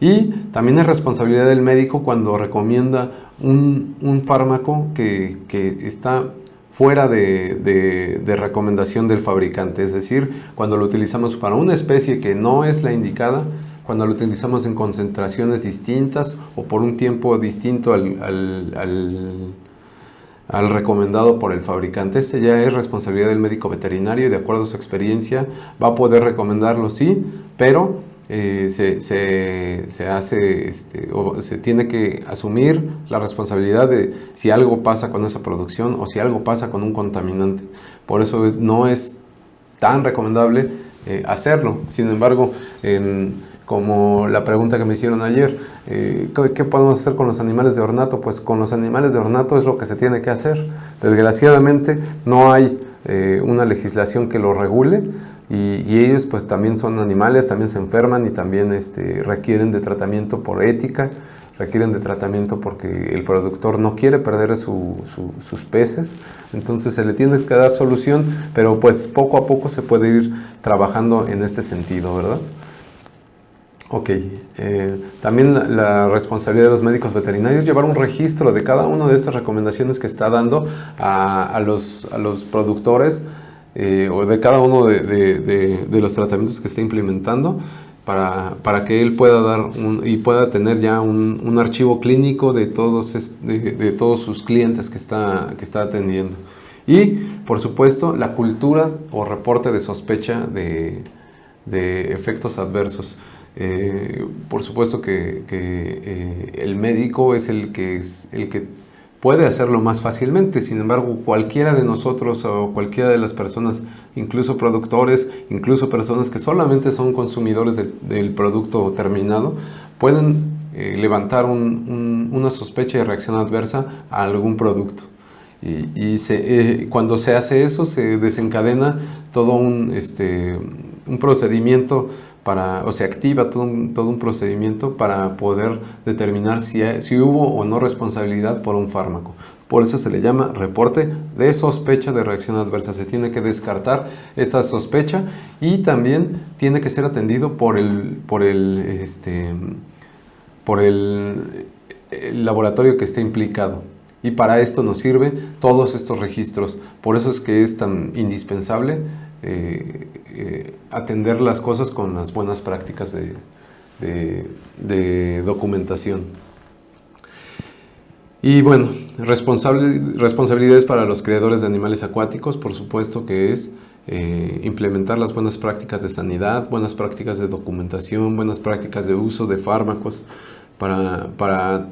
Y también es responsabilidad del médico cuando recomienda un fármaco que está fuera de recomendación del fabricante, es decir, cuando lo utilizamos para una especie que no es la indicada, cuando lo utilizamos en concentraciones distintas o por un tiempo distinto al recomendado por el fabricante. Este ya es responsabilidad del médico veterinario y de acuerdo a su experiencia va a poder recomendarlo, sí, pero se hace o se tiene que asumir la responsabilidad de si algo pasa con esa producción o si algo pasa con un contaminante. Por eso no es tan recomendable hacerlo. Sin embargo, como la pregunta que me hicieron ayer, ¿qué podemos hacer con los animales de ornato? Pues con los animales de ornato es lo que se tiene que hacer. Desgraciadamente no hay una legislación que lo regule y ellos pues también son animales, también se enferman y también requieren de tratamiento por ética, requieren de tratamiento porque el productor no quiere perder sus peces, entonces se le tiene que dar solución, pero pues poco a poco se puede ir trabajando en este sentido, ¿verdad? Ok, también la responsabilidad de los médicos veterinarios es llevar un registro de cada una de estas recomendaciones que está dando a los productores o de cada uno de los tratamientos que está implementando para que él pueda dar y pueda tener ya un archivo clínico de todos sus clientes que está atendiendo. Y, por supuesto, la cultura o reporte de sospecha de efectos adversos. Por supuesto que el médico es el que puede hacerlo más fácilmente. Sin embargo, cualquiera de nosotros o cualquiera de las personas, incluso productores, incluso personas que solamente son consumidores del producto terminado, pueden levantar una sospecha de reacción adversa a algún producto. Cuando se hace eso, se desencadena todo un procedimiento o se activa todo un procedimiento para poder determinar si hubo o no responsabilidad por un fármaco. Por eso se le llama reporte de sospecha de reacción adversa. Se tiene que descartar esta sospecha y también tiene que ser atendido por el laboratorio que esté implicado. Y para esto nos sirven todos estos registros. Por eso es que es tan indispensable atender las cosas con las buenas prácticas de documentación. Y bueno, responsabilidades para los criadores de animales acuáticos, por supuesto que es implementar las buenas prácticas de sanidad, buenas prácticas de documentación, buenas prácticas de uso de fármacos para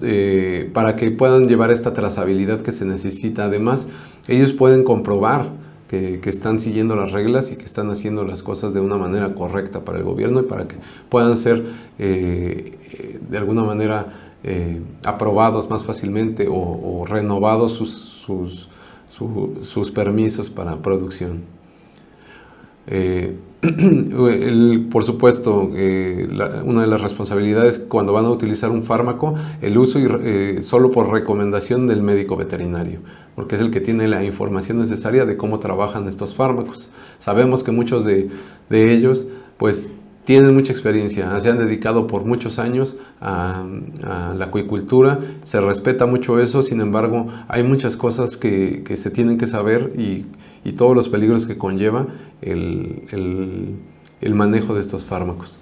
que puedan llevar esta trazabilidad que se necesita. Además, ellos pueden comprobar que están siguiendo las reglas y que están haciendo las cosas de una manera correcta para el gobierno y para que puedan ser de alguna manera aprobados más fácilmente o renovados sus permisos para producción. Por supuesto, una de las responsabilidades cuando van a utilizar un fármaco, el uso solo por recomendación del médico veterinario, porque es el que tiene la información necesaria de cómo trabajan estos fármacos. Sabemos que muchos de de ellos, pues tienen mucha experiencia, se han dedicado por muchos años a la acuicultura, se respeta mucho eso, sin embargo hay muchas cosas que se tienen que saber y todos los peligros que conlleva el manejo de estos fármacos.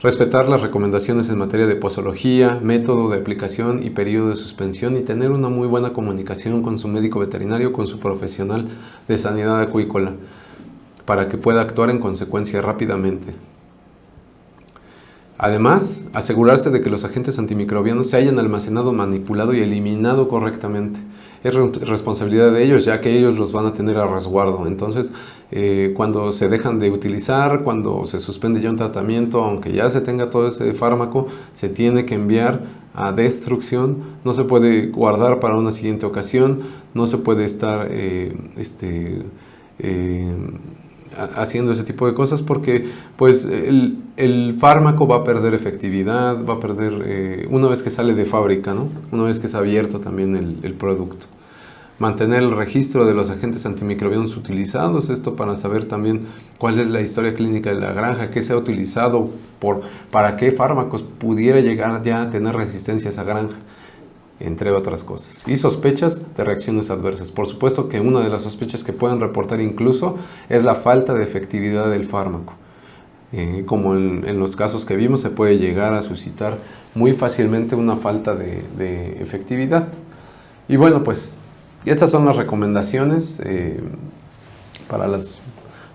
Respetar las recomendaciones en materia de posología, método de aplicación y periodo de suspensión, y tener una muy buena comunicación con su médico veterinario, con su profesional de sanidad acuícola, para que pueda actuar en consecuencia rápidamente. Además, asegurarse de que los agentes antimicrobianos se hayan almacenado, manipulado y eliminado correctamente. Es responsabilidad de ellos, ya que ellos los van a tener a resguardo. Entonces, cuando se dejan de utilizar, cuando se suspende ya un tratamiento, aunque ya se tenga todo ese fármaco, se tiene que enviar a destrucción. No se puede guardar para una siguiente ocasión, no se puede estar haciendo ese tipo de cosas, porque pues el fármaco va a perder efectividad, va a perder una vez que sale de fábrica, ¿no? Una vez que es abierto también el producto. Mantener el registro de los agentes antimicrobianos utilizados, esto para saber también cuál es la historia clínica de la granja, qué se ha utilizado, para qué fármacos pudiera llegar ya a tener resistencia a esa granja, entre otras cosas. Y sospechas de reacciones adversas. Por supuesto que una de las sospechas que pueden reportar incluso es la falta de efectividad del fármaco. Como en los casos que vimos, se puede llegar a suscitar muy fácilmente una falta de efectividad. Y bueno, pues estas son las recomendaciones para las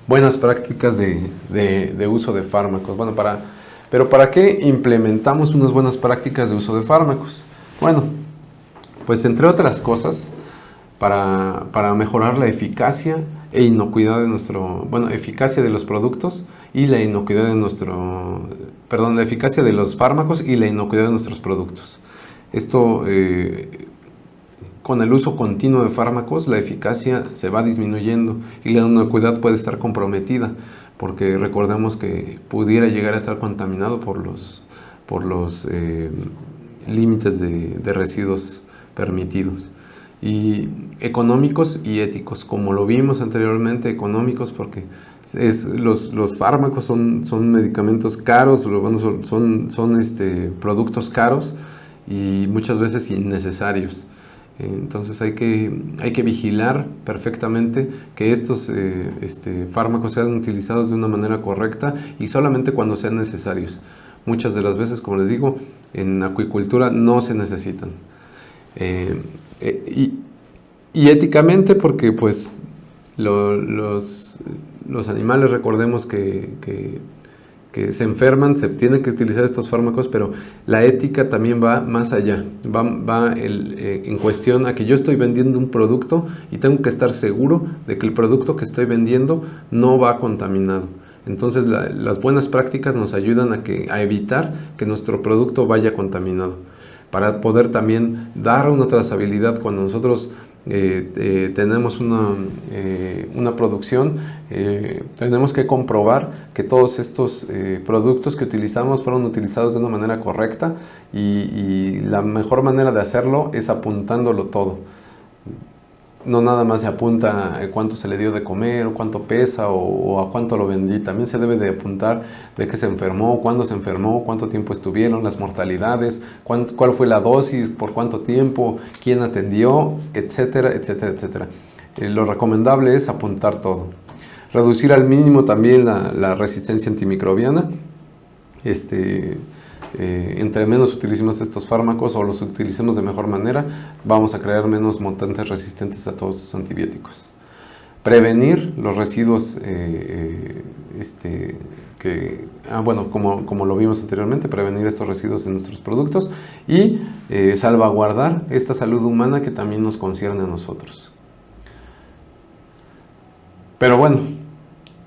buenas prácticas de uso de fármacos. Bueno, pero ¿para qué implementamos unas buenas prácticas de uso de fármacos? Bueno, pues entre otras cosas, para mejorar la eficacia e inocuidad de eficacia de los productos y la inocuidad de la eficacia de los fármacos y la inocuidad de nuestros productos. Esto, con el uso continuo de fármacos, la eficacia se va disminuyendo y la inocuidad puede estar comprometida, porque recordemos que pudiera llegar a estar contaminado por los límites de residuos permitidos. Y económicos y éticos, como lo vimos anteriormente, económicos porque los fármacos son medicamentos caros, son productos caros y muchas veces innecesarios. Entonces hay que vigilar perfectamente que estos fármacos sean utilizados de una manera correcta y solamente cuando sean necesarios. Muchas de las veces, como les digo, en acuicultura no se necesitan. Y éticamente, porque pues los animales, recordemos que se enferman, se tienen que utilizar estos fármacos, pero la ética también va más allá, va en cuestión a que yo estoy vendiendo un producto y tengo que estar seguro de que el producto que estoy vendiendo no va contaminado. Entonces las buenas prácticas nos ayudan a evitar que nuestro producto vaya contaminado, para poder también dar una trazabilidad cuando nosotros tenemos una producción. Tenemos que comprobar que todos estos productos que utilizamos fueron utilizados de una manera correcta, y la mejor manera de hacerlo es apuntándolo todo. No nada más se apunta cuánto se le dio de comer, o cuánto pesa, o a cuánto lo vendí. También se debe de apuntar de qué se enfermó, cuándo se enfermó, cuánto tiempo estuvieron, las mortalidades, cuál fue la dosis, por cuánto tiempo, quién atendió, etcétera, etcétera, etcétera. Lo recomendable es apuntar todo. Reducir al mínimo también la resistencia antimicrobiana. Entre menos utilicemos estos fármacos o los utilicemos de mejor manera, vamos a crear menos mutantes resistentes a todos los antibióticos. Prevenir los residuos, como lo vimos anteriormente, prevenir estos residuos en nuestros productos y salvaguardar esta salud humana que también nos concierne a nosotros. Pero bueno,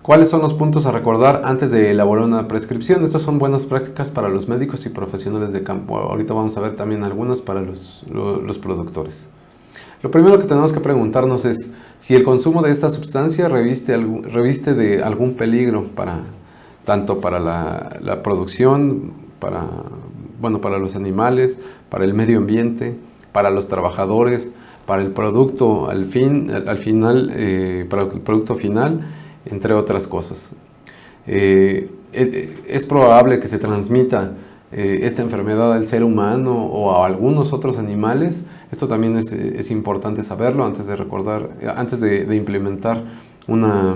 ¿cuáles son los puntos a recordar antes de elaborar una prescripción? Estas son buenas prácticas para los médicos y profesionales de campo. Ahorita vamos a ver también algunas para los productores. Lo primero que tenemos que preguntarnos es si el consumo de esta sustancia reviste de algún peligro tanto para la producción, para los animales, para el medio ambiente, para los trabajadores, para el producto para el producto final, entre otras cosas. Es probable que se transmita esta enfermedad al ser humano o a algunos otros animales. Esto también es importante saberlo antes de antes de implementar una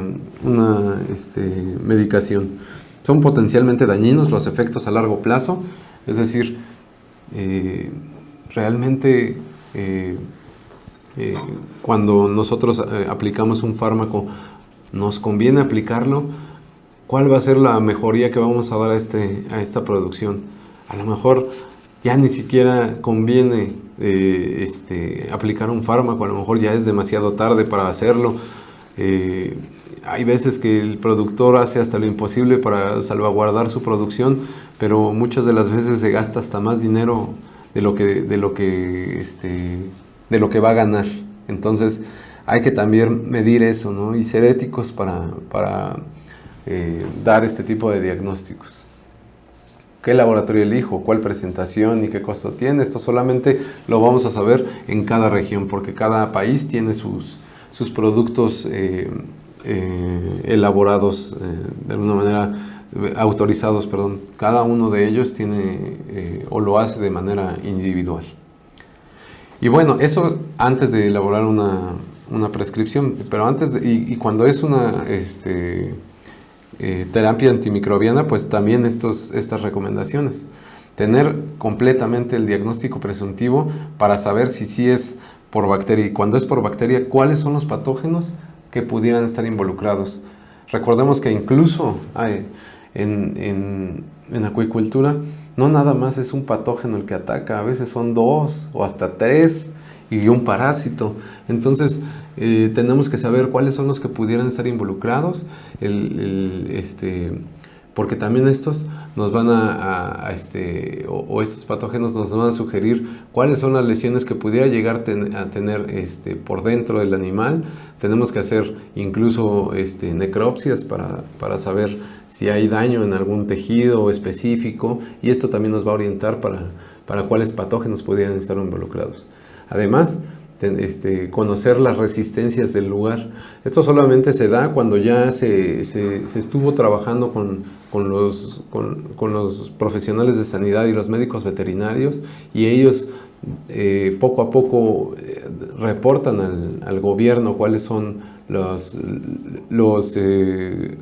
medicación. Son potencialmente dañinos los efectos a largo plazo, es decir, realmente cuando nosotros aplicamos un fármaco, nos conviene aplicarlo. ¿Cuál va a ser la mejoría que vamos a dar a esta producción? A lo mejor ya ni siquiera conviene aplicar un fármaco, a lo mejor ya es demasiado tarde para hacerlo. Hay veces que el productor hace hasta lo imposible para salvaguardar su producción, pero muchas de las veces se gasta hasta más dinero de lo que va a ganar. Entonces hay que también medir eso, ¿no? Y ser éticos para dar este tipo de diagnósticos. ¿Qué laboratorio elijo? ¿Cuál presentación y qué costo tiene? Esto solamente lo vamos a saber en cada región, porque cada país tiene sus productos elaborados de alguna manera, autorizados, perdón. Cada uno de ellos tiene o lo hace de manera individual. Y bueno, eso antes de elaborar una prescripción, pero antes y cuando es una terapia antimicrobiana, pues también estas recomendaciones. Tener completamente el diagnóstico presuntivo para saber si sí es por bacteria, y cuando es por bacteria, cuáles son los patógenos que pudieran estar involucrados. Recordemos que incluso en acuicultura no nada más es un patógeno el que ataca, a veces son 2 o hasta 3 y un parásito. Entonces tenemos que saber cuáles son los que pudieran estar involucrados, porque también estos nos van o estos patógenos nos van a sugerir cuáles son las lesiones que pudiera llegar a tener por dentro del animal. Tenemos que hacer incluso necropsias para saber si hay daño en algún tejido específico, y esto también nos va a orientar para cuáles patógenos pudieran estar involucrados. Además, conocer las resistencias del lugar. Esto solamente se da cuando ya se estuvo trabajando con los profesionales de sanidad y los médicos veterinarios, y ellos poco a poco reportan al gobierno cuáles son los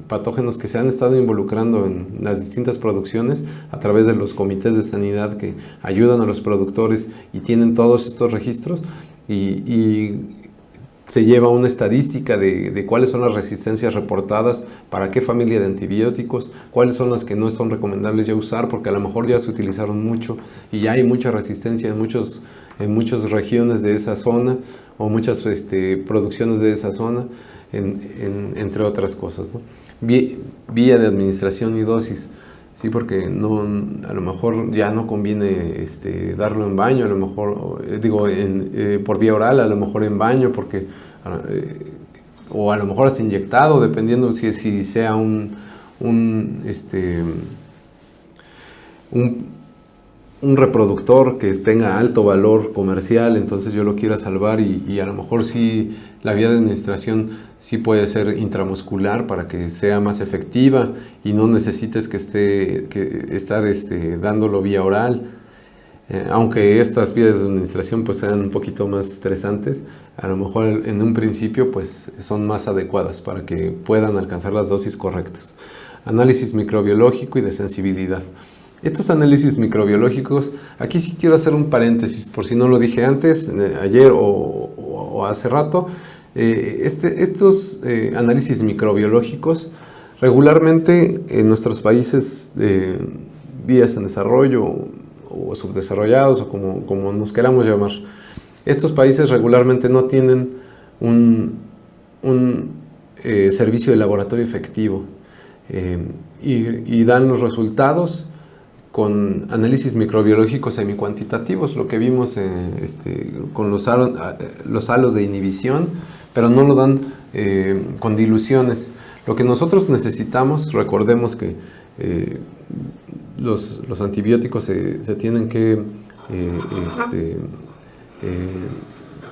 patógenos que se han estado involucrando en las distintas producciones a través de los comités de sanidad que ayudan a los productores y tienen todos estos registros, y se lleva una estadística de cuáles son las resistencias reportadas, para qué familia de antibióticos, cuáles son las que no son recomendables ya usar, porque a lo mejor ya se utilizaron mucho y ya hay mucha resistencia en muchas regiones de esa zona, o muchas producciones de esa zona, entre otras cosas, ¿no? Vía de administración y dosis. Sí, porque a lo mejor ya no conviene darlo en baño, a lo mejor, por vía oral, a lo mejor en baño, porque o a lo mejor hasta inyectado, dependiendo si sea un reproductor que tenga alto valor comercial, entonces yo lo quiera salvar, y a lo mejor sí la vía de administración sí puede ser intramuscular para que sea más efectiva y no necesites estar dándolo vía oral. Aunque estas vías de administración pues sean un poquito más estresantes, a lo mejor en un principio pues son más adecuadas para que puedan alcanzar las dosis correctas. Análisis microbiológico y de sensibilidad. Estos análisis microbiológicos, aquí sí quiero hacer un paréntesis, por si no lo dije antes, ayer o hace rato. Estos análisis microbiológicos regularmente en nuestros países vías en desarrollo o subdesarrollados, o como nos queramos llamar, estos países regularmente no tienen un servicio de laboratorio efectivo, y dan los resultados con análisis microbiológicos semicuantitativos, lo que vimos con los halos de inhibición, pero no lo dan con diluciones. Lo que nosotros necesitamos, recordemos que los antibióticos se tienen que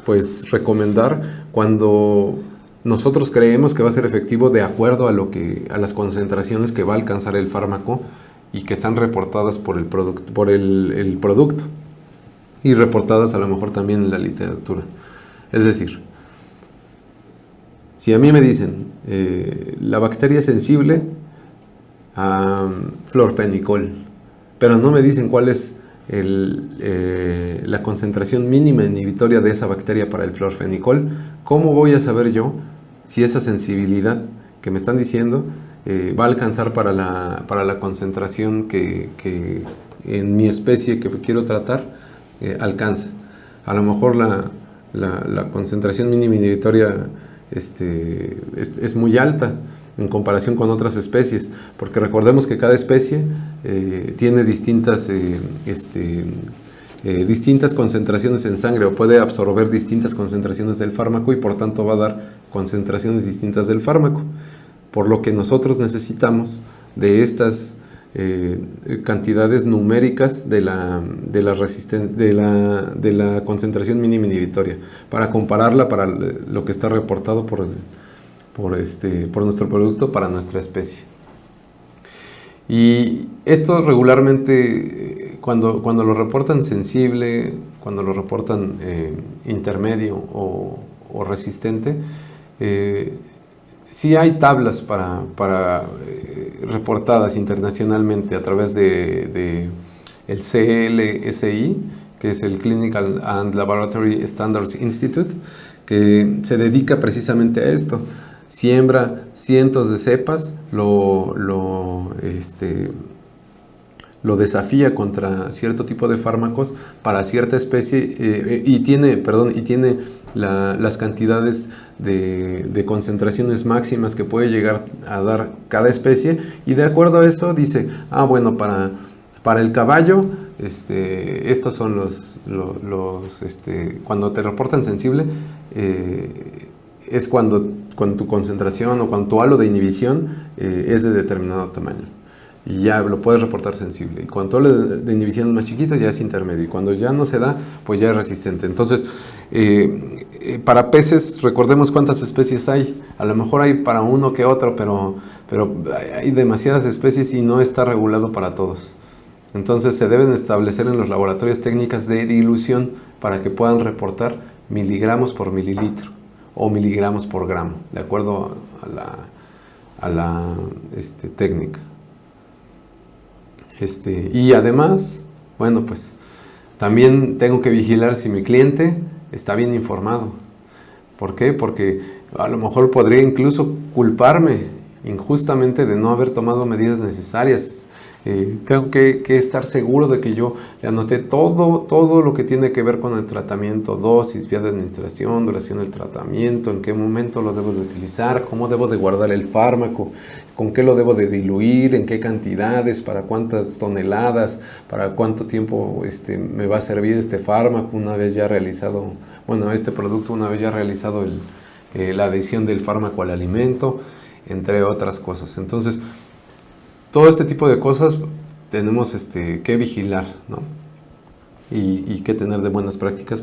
pues recomendar cuando nosotros creemos que va a ser efectivo de acuerdo a las concentraciones que va a alcanzar el fármaco y que están reportadas por el producto y reportadas a lo mejor también en la literatura. Es decir, si a mí me dicen la bacteria es sensible a florfenicol, pero no me dicen cuál es la concentración mínima inhibitoria de esa bacteria para el florfenicol, ¿cómo voy a saber yo si esa sensibilidad que me están diciendo va a alcanzar para la concentración que en mi especie que quiero tratar alcanza? A lo mejor la concentración mínima inhibitoria es muy alta en comparación con otras especies, porque recordemos que cada especie tiene distintas concentraciones en sangre, o puede absorber distintas concentraciones del fármaco y por tanto va a dar concentraciones distintas del fármaco, por lo que nosotros necesitamos de estas cantidades numéricas de la concentración mínima inhibitoria para compararla para lo que está reportado por nuestro producto para nuestra especie. Y esto regularmente cuando lo reportan sensible, cuando lo reportan intermedio o resistente, sí hay tablas reportadas internacionalmente a través de el CLSI, que es el Clinical and Laboratory Standards Institute, que se dedica precisamente a esto. Siembra cientos de cepas, lo desafía contra cierto tipo de fármacos para cierta especie y tiene las cantidades de concentraciones máximas que puede llegar a dar cada especie, y de acuerdo a eso dice, bueno, para el caballo estos son cuando te reportan sensible, es cuando tu concentración o cuando tu halo de inhibición es de determinado tamaño y ya lo puedes reportar sensible, y cuando tu halo de inhibición es más chiquito ya es intermedio, y cuando ya no se da pues ya es resistente. Entonces para peces recordemos cuántas especies hay, a lo mejor hay para uno que otro, pero hay demasiadas especies y no está regulado para todos. Entonces se deben establecer en los laboratorios técnicas de dilución para que puedan reportar miligramos por mililitro o miligramos por gramo, de acuerdo a la técnica. Y además, bueno, pues también tengo que vigilar si mi cliente está bien informado. ¿Por qué? Porque a lo mejor podría incluso culparme injustamente de no haber tomado medidas necesarias. Tengo que estar seguro de que yo le anoté todo lo que tiene que ver con el tratamiento, dosis, vía de administración, duración del tratamiento, en qué momento lo debo de utilizar, cómo debo de guardar el fármaco, con qué lo debo de diluir, en qué cantidades, para cuántas toneladas, para cuánto tiempo me va a servir este fármaco una vez ya realizado, este producto una vez ya realizado la adición del fármaco al alimento, entre otras cosas. Entonces, todo este tipo de cosas tenemos que vigilar, ¿no? Y que tener de buenas prácticas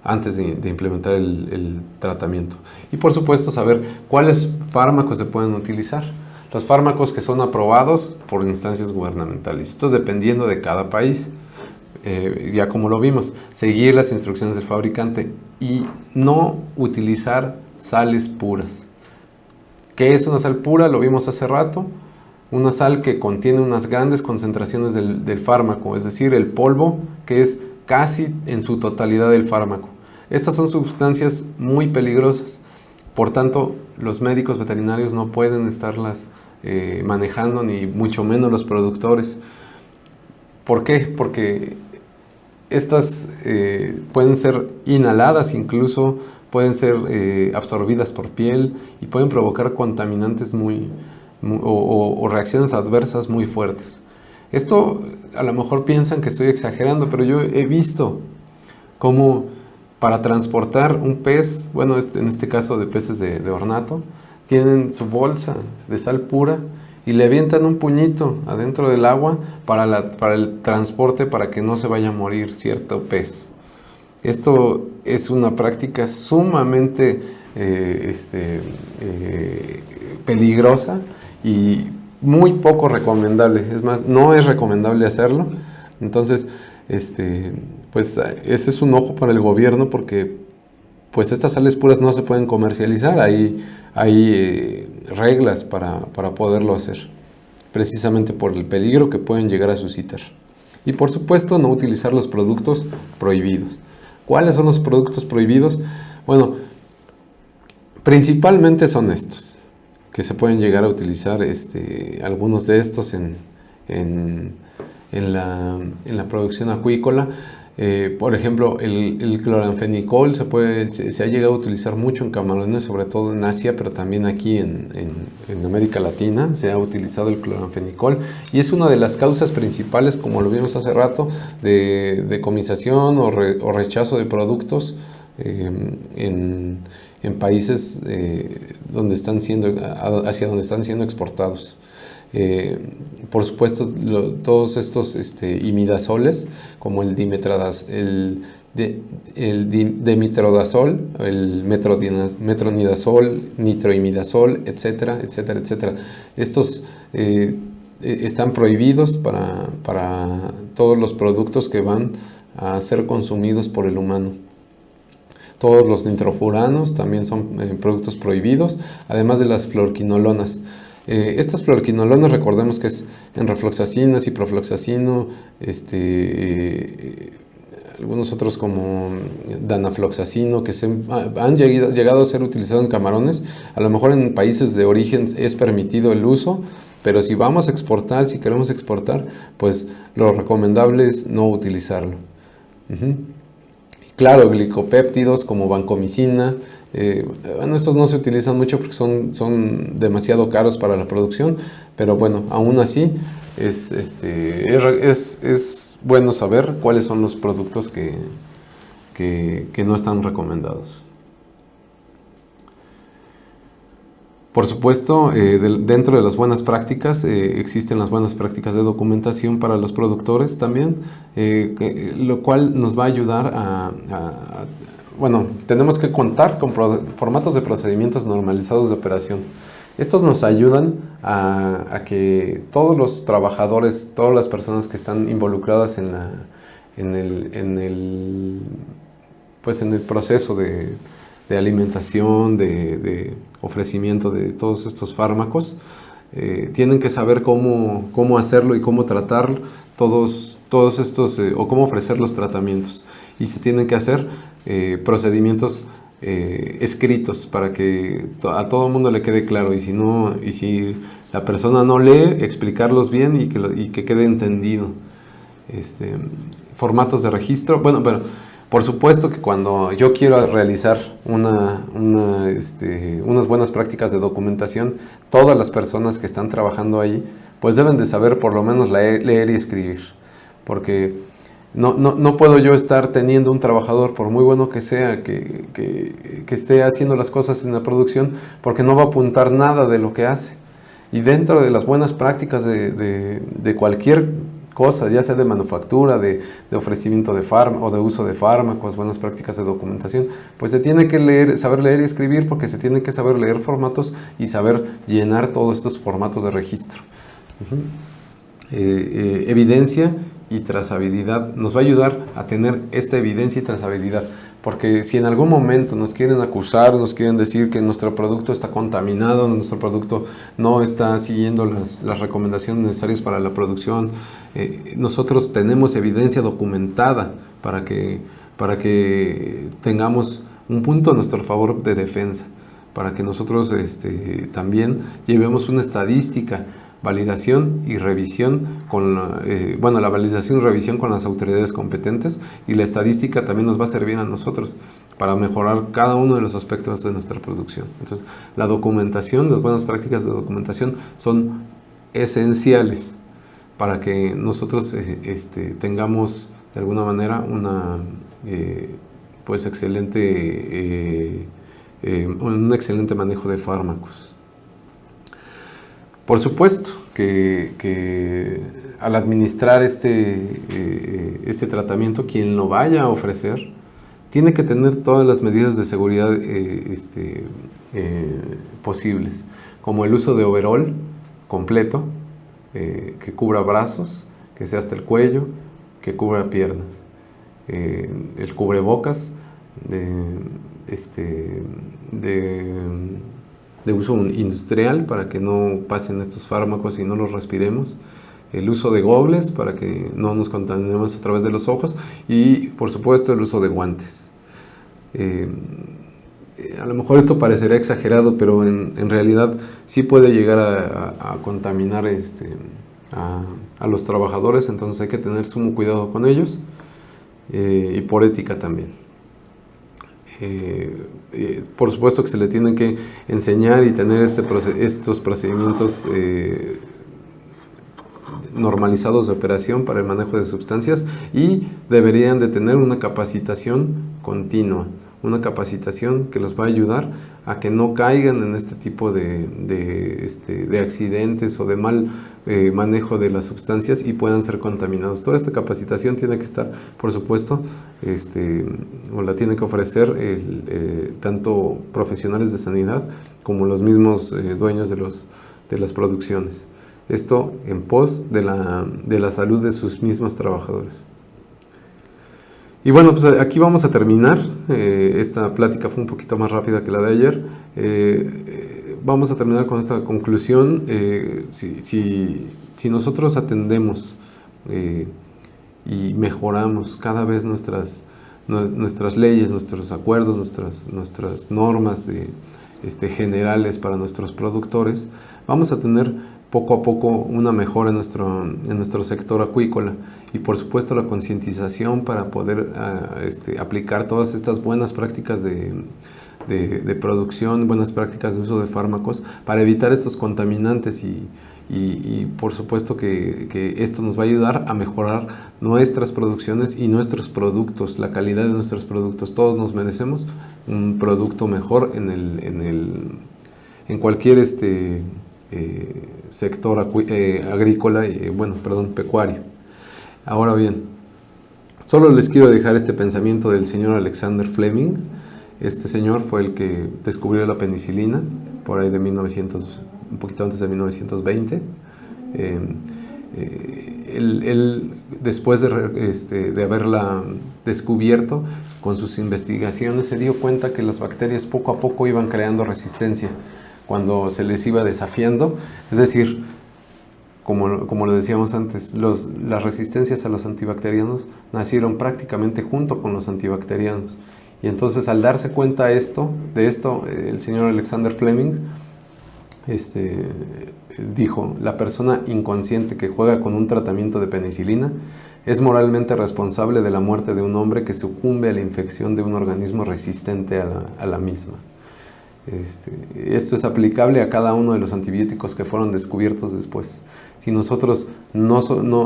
antes de implementar el tratamiento. Y por supuesto saber cuáles fármacos se pueden utilizar. Los fármacos que son aprobados por instancias gubernamentales. Esto dependiendo de cada país. Ya como lo vimos, seguir las instrucciones del fabricante y no utilizar sales puras. ¿Qué es una sal pura? Lo vimos hace rato. Una sal que contiene unas grandes concentraciones del fármaco, es decir, el polvo, que es casi en su totalidad del fármaco. Estas son sustancias muy peligrosas. Por tanto, los médicos veterinarios no pueden estarlas manejando, ni mucho menos los productores. ¿Por qué? Porque estas pueden ser inhaladas incluso, pueden ser absorbidas por piel y pueden provocar contaminantes o reacciones adversas muy fuertes. Esto a lo mejor piensan que estoy exagerando, pero yo he visto cómo para transportar un pez, en este caso de peces de ornato, tienen su bolsa de sal pura y le avientan un puñito adentro del agua para el transporte, para que no se vaya a morir cierto pez. Esto es una práctica sumamente peligrosa y muy poco recomendable. Es más, no es recomendable hacerlo. Entonces, pues ese es un ojo para el gobierno, porque pues estas sales puras no se pueden comercializar. Hay reglas para poderlo hacer, precisamente por el peligro que pueden llegar a suscitar. Y por supuesto, no utilizar los productos prohibidos. ¿Cuáles son los productos prohibidos? Bueno, principalmente son estos, que se pueden llegar a utilizar, algunos de estos en la producción acuícola. Por ejemplo, el cloranfenicol se ha llegado a utilizar mucho en camarones, sobre todo en Asia, pero también aquí en América Latina se ha utilizado el cloranfenicol, y es una de las causas principales, como lo vimos hace rato, de decomisación o rechazo de productos en países hacia donde están siendo exportados. Por supuesto, todos estos imidazoles, como el dimetrodazol, el metronidazol, nitroimidazol, etcétera, etcétera, etcétera. Estos están prohibidos para todos los productos que van a ser consumidos por el humano. Todos los nitrofuranos también son productos prohibidos, además de las fluorquinolonas. Estas fluorquinolonas, recordemos que es enrofloxacina, ciprofloxacino, algunos otros como danafloxacino, que han llegado a ser utilizados en camarones. A lo mejor en países de origen es permitido el uso, pero si vamos a exportar, si queremos exportar, pues lo recomendable es no utilizarlo. Claro, glicopéptidos como vancomicina. Bueno, estos no se utilizan mucho porque son demasiado caros para la producción, pero bueno, aún así es bueno saber cuáles son los productos que no están recomendados. Por supuesto, dentro de las buenas prácticas existen las buenas prácticas de documentación para los productores también, lo cual nos va a ayudar bueno, tenemos que contar con formatos de procedimientos normalizados de operación. Estos nos ayudan a que todos los trabajadores, todas las personas que están involucradas en el proceso de alimentación, de ofrecimiento de todos estos fármacos, tienen que saber cómo hacerlo y cómo tratar todos estos, o cómo ofrecer los tratamientos. Y se tienen que hacer procedimientos escritos para que a todo el mundo le quede claro, y si la persona no lee, explicarlos bien y que quede entendido. Formatos de registro. Bueno, pero por supuesto que cuando yo quiero realizar unas buenas prácticas de documentación, todas las personas que están trabajando ahí pues deben de saber por lo menos leer y escribir, porque no puedo yo estar teniendo un trabajador, por muy bueno que sea, que esté haciendo las cosas en la producción, porque no va a apuntar nada de lo que hace. Y dentro de las buenas prácticas de cualquier cosa, ya sea de manufactura, de ofrecimiento de fármacos o de uso de fármacos, buenas prácticas de documentación, pues se tiene que saber leer y escribir, porque se tiene que saber leer formatos y saber llenar todos estos formatos de registro. Evidencia y trazabilidad. Nos va a ayudar a tener esta evidencia y trazabilidad, porque si en algún momento nos quieren acusar, nos quieren decir que nuestro producto está contaminado, nuestro producto no está siguiendo las recomendaciones necesarias para la producción, nosotros tenemos evidencia documentada para que tengamos un punto a nuestro favor de defensa, para que nosotros también llevemos una estadística, validación y revisión la validación y revisión con las autoridades competentes, y la estadística también nos va a servir a nosotros para mejorar cada uno de los aspectos de nuestra producción. Entonces, la documentación, las buenas prácticas de documentación son esenciales para que nosotros tengamos de alguna manera un excelente manejo de fármacos. Por supuesto que al administrar este tratamiento, quien lo vaya a ofrecer tiene que tener todas las medidas de seguridad posibles, como el uso de overol completo, que cubra brazos, que sea hasta el cuello, que cubra piernas, el cubrebocas de uso industrial para que no pasen estos fármacos y no los respiremos, el uso de gogles para que no nos contaminemos a través de los ojos y por supuesto el uso de guantes. A lo mejor esto parecerá exagerado, pero en realidad sí puede llegar a contaminar a los trabajadores, entonces hay que tener sumo cuidado con ellos y por ética también. Por supuesto que se le tienen que enseñar y tener estos procedimientos normalizados de operación para el manejo de sustancias y deberían de tener una capacitación continua, una capacitación que los va a ayudar a que no caigan en este tipo de accidentes o de mal manejo de las sustancias y puedan ser contaminados. Toda esta capacitación tiene que estar, por supuesto, o la tiene que ofrecer tanto profesionales de sanidad como los mismos dueños de las producciones. Esto en pos de la salud de sus mismos trabajadores. Y bueno, pues aquí vamos a terminar. Esta plática fue un poquito más rápida que la de ayer. Vamos a terminar con esta conclusión. Si nosotros atendemos y mejoramos cada vez nuestras leyes, nuestros acuerdos, nuestras normas generales para nuestros productores, vamos a tener poco a poco una mejora en nuestro sector acuícola y por supuesto la concientización para poder aplicar todas estas buenas prácticas de producción, buenas prácticas de uso de fármacos para evitar estos contaminantes y por supuesto que esto nos va a ayudar a mejorar nuestras producciones y nuestros productos, la calidad de nuestros productos. Todos nos merecemos un producto mejor en cualquier sector agrícola pecuario. Ahora bien, solo les quiero dejar este pensamiento del señor Alexander Fleming. Este señor fue el que descubrió la penicilina por ahí de un poquito antes de 1920. Él después de haberla descubierto, con sus investigaciones se dio cuenta que las bacterias poco a poco iban creando resistencia cuando se les iba desafiando, es decir, como lo decíamos antes, las resistencias a los antibacterianos nacieron prácticamente junto con los antibacterianos. Y entonces al darse cuenta de esto, el señor Alexander Fleming dijo: la persona inconsciente que juega con un tratamiento de penicilina es moralmente responsable de la muerte de un hombre que sucumbe a la infección de un organismo resistente a la misma. Esto es aplicable a cada uno de los antibióticos que fueron descubiertos después. Si nosotros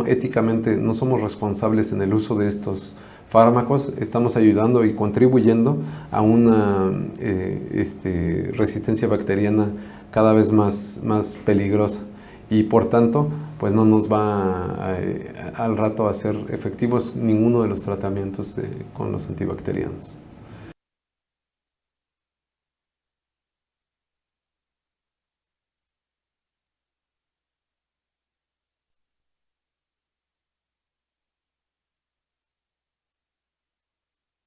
éticamente no somos responsables en el uso de estos fármacos, estamos ayudando y contribuyendo a una resistencia bacteriana cada vez más peligrosa y por tanto pues no nos va al rato a ser efectivos ninguno de los tratamientos con los antibacterianos.